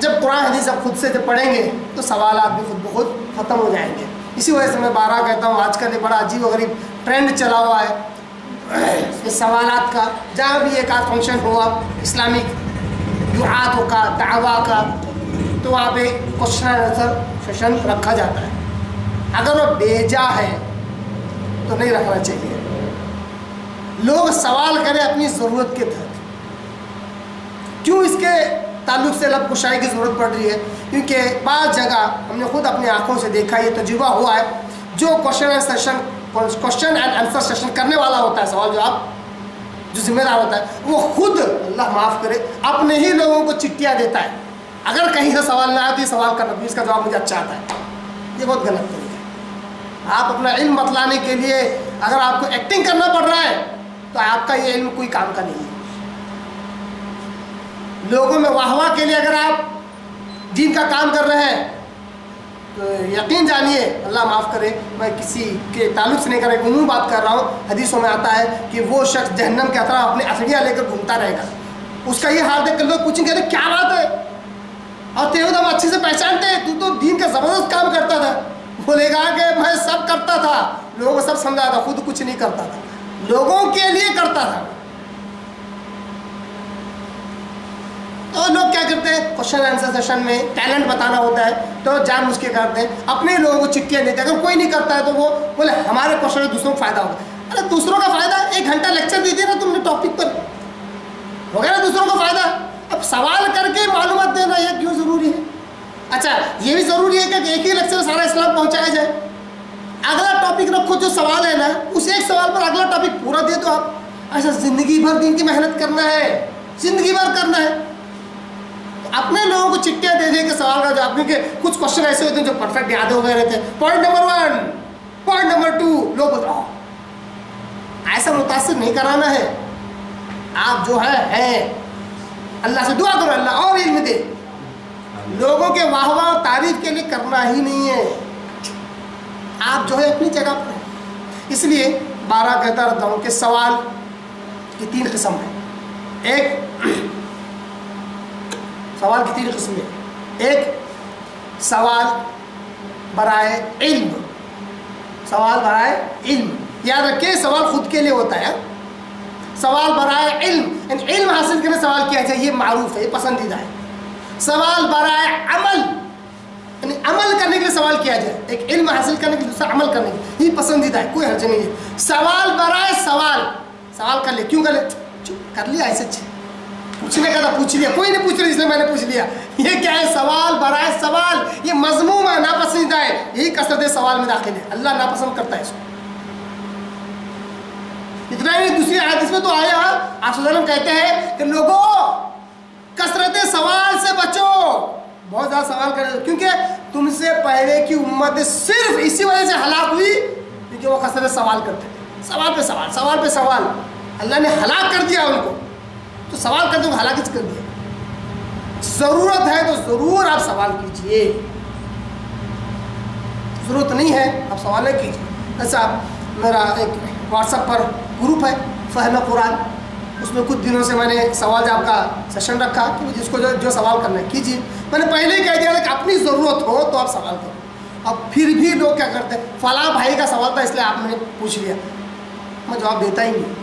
جب قرآن حدیث آپ خود سے جب پڑھیں گے تو سوالات بھی خود بخود ختم ہو جائیں گے. اسی وجہ سے میں بارہ کہتا ہوں آج کل یہ بڑا عجیب و غریب ٹرینڈ چلا ہوا ہے اس سوالات کا. جہاں بھی ایک آدھ فنکشن ہوا اسلامک دعاتوں کا دعویٰ کا تو وہاں پہ کوشچن آنسر سیشن رکھا جاتا ہے. اگر وہ بیجا ہے تو نہیں رکھنا چاہیے. لوگ سوال کریں اپنی ضرورت کے تحت. کیوں اس کے تعلق سے لب کشائی کی ضرورت پڑ رہی ہے؟ کیونکہ بعض جگہ ہم نے خود اپنی آنکھوں سے دیکھا، یہ تجربہ ہوا ہے. جو کوشچن اینڈ آنسر سیشن کرنے والا ہوتا ہے، سوال جواب جو ذمہ دار ہوتا ہے، وہ خود اللہ معاف کرے اپنے ہی لوگوں کو چٹھیاں دیتا ہے. اگر کہیں سے سوال نہ آتی سوال کرنا، اس کا جواب مجھے اچھا آتا ہے. یہ بہت غلط طریقہ ہے. آپ اپنا علم بتلانے کے لیے اگر آپ کو ایکٹنگ کرنا پڑ رہا ہے تو آپ کا یہ علم کوئی کام کا نہیں ہے. لوگوں میں واہ واہ کے لیے اگر آپ دین کا کام کر رہے ہیں تو یقین جانیے اللہ معاف کرے، میں کسی کے تعلق سے نہیں کر رہا، عموم بات کر رہا ہوں. حدیثوں میں آتا ہے کہ وہ شخص جہنم کے اطراف اپنے اسڑیاں لے کر گھومتا رہے گا. اس کا یہ حال دیکھ کر لوگ پوچھیں گے کیا بات ہے، اور تیرے ہم اچھے سے پہچانتے ہیں، تو دین کا زبردست کام کرتا تھا. بولے گا کہ میں سب کرتا تھا، لوگوں کو سب سمجھا تھا، خود کچھ نہیں کرتا تھا، لوگوں کے لیے کرتا تھا. تو لوگ کیا کرتے ہیں کوشچن آنسر سیشن میں ٹیلنٹ بتانا ہوتا ہے تو جان بوجھ کے کرتے ہیں، اپنے لوگوں کو چٹھیاں دیتے ہیں. اگر کوئی نہیں کرتا ہے تو وہ بولے ہمارے کوشچن سے دوسروں کو فائدہ ہوگا. ارے دوسروں کا فائدہ 1 گھنٹہ لیکچر دے دیا نا تم نے ٹاپک پر، ہو گیا نا دوسروں کا فائدہ. اب سوال کر کے معلومات دینا یہ کیوں ضروری ہے؟ اچھا یہ بھی ضروری ہے کہ ایک ہی لیکچر میں سارا اسلام پہنچایا جائے. اگلا ٹاپک رکھو، جو سوال ہے نا اس ایک سوال پر اگلا ٹاپک پورا دے دو آپ. ایسا زندگی بھر دین کی محنت کرنا ہے، زندگی بھر کرنا ہے. اپنے لوگوں کو چٹھیاں دے دے کے سوال کا جواب، کیونکہ کچھ کوشچن ایسے ہوتے ہیں جو پرفیکٹ یاد ہو گئے رہتے ہیں. پوائنٹ نمبر 1، پوائنٹ نمبر 2، لوگ بتاؤ. ایسا متاثر نہیں کرانا ہے. آپ جو ہے اللہ سے دعا کرو اللہ اور علم دے. لوگوں کے واہ واہ تعریف کے لیے کرنا ہی نہیں ہے. آپ جو ہے اپنی جگہ پر. اس لیے بارہ کہتا رہتا ہوں کہ سوال کی 3 قسم ہے. سوال کی 3 قسم ہے. ایک سوال برائے علم، سوال برائے علم. یاد رکھیں سوال خود کے لیے ہوتا ہے. سوال برائے علم یعنی علم حاصل کرنے سوال کیا جائے، یہ معروف ہے، یہ پسندیدہ ہے. سوال برائے عمل یعنی عمل کرنے کے لیے سوال کیا جائے. ایک علم حاصل کرنے کے لیے دوسرا عمل کرنے کے لیے، یہ پسندیدہ ہے، کوئی حرج نہیں ہے. سوال برائے سوال کر لے. کیوں کر لے؟ کر لیا ایسے پوچھنے کا تھا پوچھ لیا، کوئی نہیں پوچھ رہا اس لیے میں نے پوچھ لیا. یہ کیا ہے؟ سوال برائے سوال. یہ مذموم ہے، ناپسندیدہ ہے. یہی کثرت سوال میں داخل ہے. اللہ ناپسند کرتا ہے اس کو. اتنا ہی دوسری حدیث میں تو آیا آپ صلی اللہ علیہ وسلم کہتے ہیں کہ لوگوں کثرت سوال سے بچو. بہت زیادہ سوال کرے کیونکہ تم سے پہلے کی امت صرف اسی وجہ سے ہلاک ہوئی کیونکہ وہ کثرت سوال کرتے تھے. سوال پہ سوال، سوال پہ سوال. اللہ نے ہلاک کر دیا ان کو. تو سوال کرتے ہوئے ہلاکت کر دیا. ضرورت ہے تو ضرور آپ سوال کیجئے، ضرورت نہیں ہے آپ سوال نہیں کیجئے. ایسا میرا ایک واٹس ایپ پر گروپ ہے فہم قرآن، اس میں کچھ دنوں سے میں نے سوال جواب کا سیشن رکھا کہ جس کو جو سوال کرنا ہے کیجیے. میں نے پہلے ہی کہہ دیا تھا کہ اپنی ضرورت ہو تو آپ سوال کرو. اب پھر بھی لوگ کیا کرتے ہیں، فلاں بھائی کا سوال تھا اس لیے آپ نے پوچھ لیا. میں جواب دیتا ہی نہیں،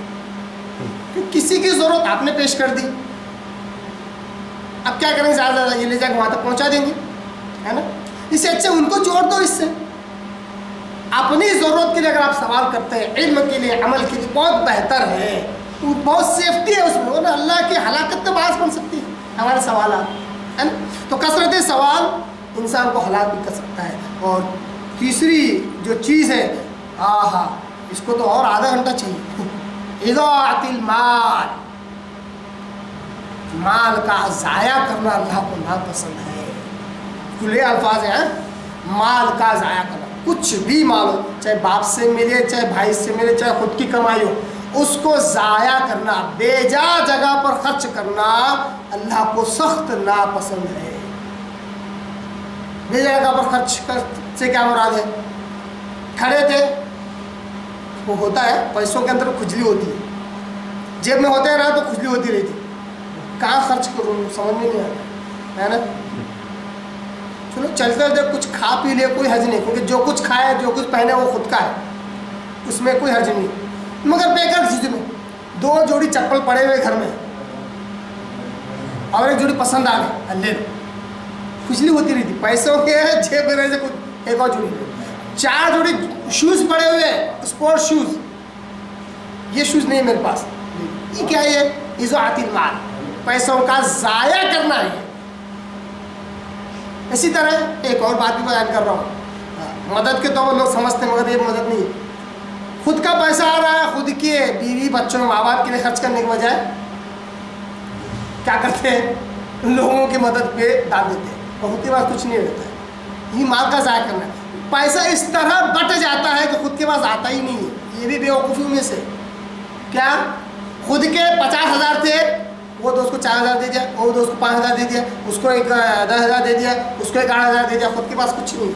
کسی کی ضرورت آپ نے پیش کر دی. اب کیا کریں گے، زیادہ زیادہ یہ لے جا کے وہاں تک پہنچا دیں گے، ہے نا. اس سے اچھا ان کو جوڑ دو. اس سے اپنی ضرورت کے لیے اگر آپ سوال کرتے ہیں، علم کے لیے عمل کے لیے، بہت بہتر ہے. بہت سیفٹی ہے اس میں، ورنہ اللہ کی ہلاکت تو باعث بن سکتی ہے ہمارے سوالات، ہے نا؟ تو کثرت سوال انسان کو ہلاک بھی کر سکتا ہے۔ اور تیسری جو چیز ہے، آہا اس کو تو اور آدھا گھنٹہ چاہیے، اضاعت المال، مال کا ضائع کرنا اللہ کو ناپسند ہے۔ کھلے الفاظ ہیں، مال کا ضائع کرنا، کچھ بھی مال ہو، چاہے باپ سے ملے، چاہے بھائی سے ملے، چاہے خود کی کمائی ہو، اس کو ضائع کرنا، بے جا جگہ پر خرچ کرنا اللہ کو سخت ناپسند ہے۔ بے جا جگہ پر خرچ سے کیا مراد ہے؟ کھڑے تھے، وہ ہوتا ہے پیسوں کے اندر کھجلی ہوتی ہے، جیب میں ہوتے رہا تو کھجلی ہوتی رہتی، کہاں خرچ کروں سمجھ میں نہیں آتا، ہے نا؟ چلو چلتے جب کچھ کھا پی لے کوئی حرج نہیں، کیونکہ جو کچھ کھائے جو کچھ پہنے وہ خود کا ہے، اس میں کوئی حرج نہیں، مگر بیکار چیز میں 2 جوڑی چپل پڑے ہوئے گھر میں اور ایک جوڑی پسند آ گئی، لے لو، کھجلی ہوتی رہتی، پیسوں کے جیب میں رہے سے کچھ ایک اور جوڑی، 4 جوڑی شوز پڑے ہوئے اسپورٹ شوز، یہ شوز نہیں میرے پاس، یہ کیا ہے؟ اضاعت المال، پیسوں کا ضائع کرنا ہے۔ اسی طرح ایک اور بات بھی بیان کر رہا ہوں، مدد کے طور پر لوگ سمجھتے ہیں مگر یہ مدد نہیں ہے، خود کا پیسہ آ رہا ہے، خود کے بیوی بچوں ماں باپ کے لیے خرچ کرنے کے بجائے کیا کرتے ہیں؟ لوگوں کی مدد پہ ڈال دیتے ہیں، اور خود کے پاس کچھ نہیں رہتا ہے، یہ مال کا ضائع کرنا ہے۔ پیسہ اس طرح بٹ جاتا ہے کہ خود کے پاس آتا ہی نہیں ہے، یہ بھی بیوقوفیوں میں سے، کیا خود کے 50,000 تھے، وہ دوست کو 4,000 دے دیا، وہ دوست کو 5,000 دے دیا، اس کو 10,000 دے دیا، اس کو 8,000 دے دیا، خود کے پاس کچھ نہیں،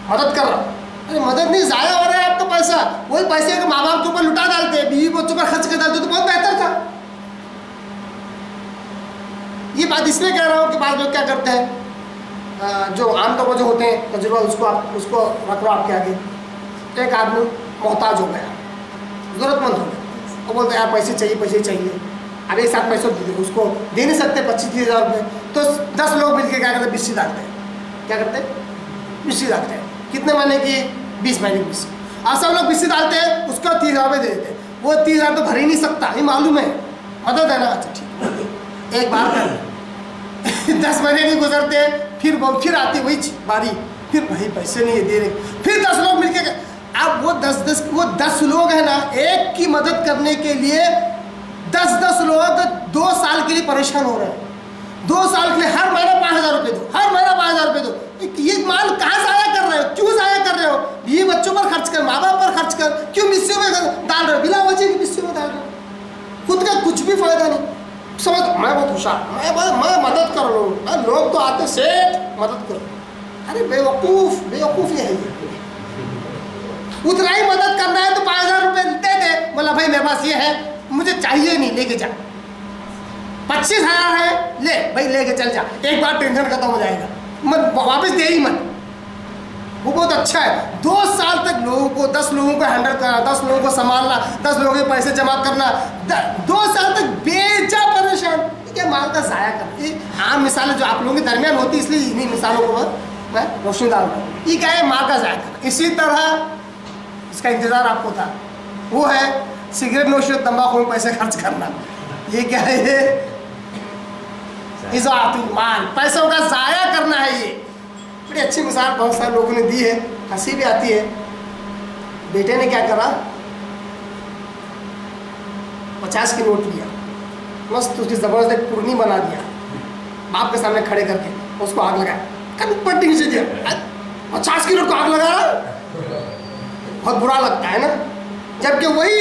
مدد کر رہا، ارے مدد نہیں، ضائع ہو رہا ہے آپ کا پیسہ، وہی پیسے اگر ماں باپ کے اوپر لٹا ڈالتے، بیوی بچوں پر خرچ کر ڈالتے تو بہت بہتر تھا۔ یہ بات اس لیے کہہ رہا ہوں کہ بعض لوگ کیا کرتے ہیں، جو عام طور پر جو ہوتے ہیں تجربہ، اس کو رکھ رہا آپ کے آگے، ایک آدمی محتاج ہو گیا، ضرورت مند ہو گیا، وہ بولتے ہیں یار پیسے چاہیے، اب ایک ساتھ پیسوں اس کو دے نہیں سکتے 25,000 روپئے، تو 10 لوگ مل کے کیا کرتے ہیں؟ بسی ڈالتے ہیں، کیا کرتے ہیں؟ بسی ڈالتے ہیں، کتنے مہینے کی؟ 20 مہینے کی بسی، اور سب لوگ بسی ڈالتے ہیں، اس کو 30,000 روپئے دے دیتے ہیں، وہ 30,000 تو بھر ہی نہیں سکتا، یہ معلوم ہے، مدد ہے نا، اچھا ٹھیک ہے، ایک بار کر 10 مہینے نہیں گزرتے، پھر آتی وہی باری، پھر بھائی پیسے نہیں دے رہے، پھر 10 لوگ مل کے، اب وہ 10 لوگ ہیں نا، ایک کی مدد کرنے کے لیے 10 لوگ 2 سال کے لیے پریشان ہو رہے ہیں، 2 سال کے لیے ہر مہینہ 5,000 روپئے دو، ہر مہینہ 5,000 روپئے دو، یہ مال کہاں ضائع کر رہے ہو؟ کیوں ضائع کر رہے ہو؟ یہ بچوں پر خرچ کر، ماں باپ پر خرچ کر، کیوں مصیوں میں ڈال رہے ہو؟ بلا وجہ کی مصیوں میں ڈال رہے ہو، خود کا کچھ بھی فائدہ نہیں۔ سمجھ، میں بہت ہوشیار، میں مدد کر رہا ہوں، لوگ تو آتے سیٹ مدد کرو، ارے بیوقوف یہ ہے، اتنا ہی مدد کرنا ہے تو 5,000 روپئے دے دے، بولا بھائی میرے پاس یہ ہے، مجھے چاہیے نہیں، لے کے جا، 25,000 ہے، لے بھائی لے کے چل جا، ایک بار ٹینشن ختم ہو جائے گا، مت واپس دے ہی مت، وہ بہت اچھا ہے۔ 2 سال تک لوگوں کو 10 لوگوں کو ہینڈل کرنا، 10 لوگوں کو سنبھالنا، 10 لوگوں کے پیسے جمع کرنا، 2 سال تک بے جا پریشان، یہ مال کا ضائع کرنا۔ یہ عام مثالیں جو آپ لوگوں کے درمیان ہوتی ہے، اس لیے انہیں مثالوں کو میں روشنی ڈال رہا ہوں۔ یہ کیا ہے؟ مال کا ضائع کرنا۔ اسی طرح اس کا انتظار آپ کو تھا، وہ ہے سگریٹ نوشی اور تمباکو میں پیسے خرچ کرنا۔ یہ کیا ہے؟ یہ اضاعت المال، پیسوں کا ضائع کرنا ہے۔ یہ بڑی اچھی مثال بہت سارے لوگوں نے دی ہے، ہنسی بھی آتی ہے۔ بیٹے نے کیا کرا، 50 کی نوٹ لیا، مست اس کی زبردست ایک پرنی بنا دیا، باپ کے سامنے کھڑے کر کے اس کو آگ لگایا، کبھی پٹی نیچے دیا، 50 کی نوٹ کو آگ لگا رہا، بہت برا لگتا ہے نا۔ جبکہ وہی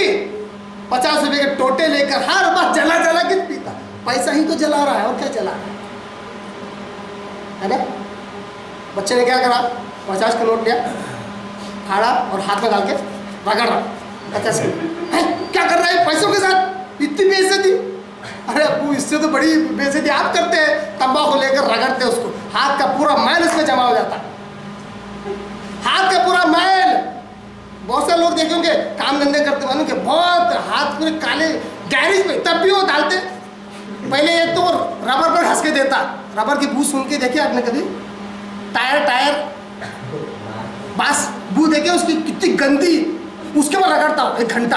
50 روپے کے ٹوٹے لے کر ہر بار جلا کے پیتا، پیسہ ہی تو جلا رہا ہے، اور کیا جلا رہا ہے نا۔ بچے نے کیا کرا، 50 کا نوٹ لیا، کھاڑا اور ہاتھ میں ڈال کے رگڑ رہا، 50 کی، کیا کر رہا ہے پیسوں کے ساتھ، اتنی بے عزتی۔ ارے ابو اس سے تو بڑی بے عزتی آپ کرتے ہیں، تمباکو لے کر رگڑتے اس کو، ہاتھ کا پورا میل اس میں جمع ہو جاتا ہے، ہاتھ کا پورا میل۔ بہت سے لوگ دیکھیں گے کام دھندے کرتے معلوم کہ بہت ہاتھ پورے کالے، گیریج میں تب بھی وہ ڈالتے، پہلے ایک تو ربر پر ہنس کے دیتا، ربر کی بو سن کے دیکھے آپ نے کبھی، ٹائر بس بو دیکھے اس کی کتنی گندی، اس کے بعد رگڑتا ہوں 1 گھنٹہ،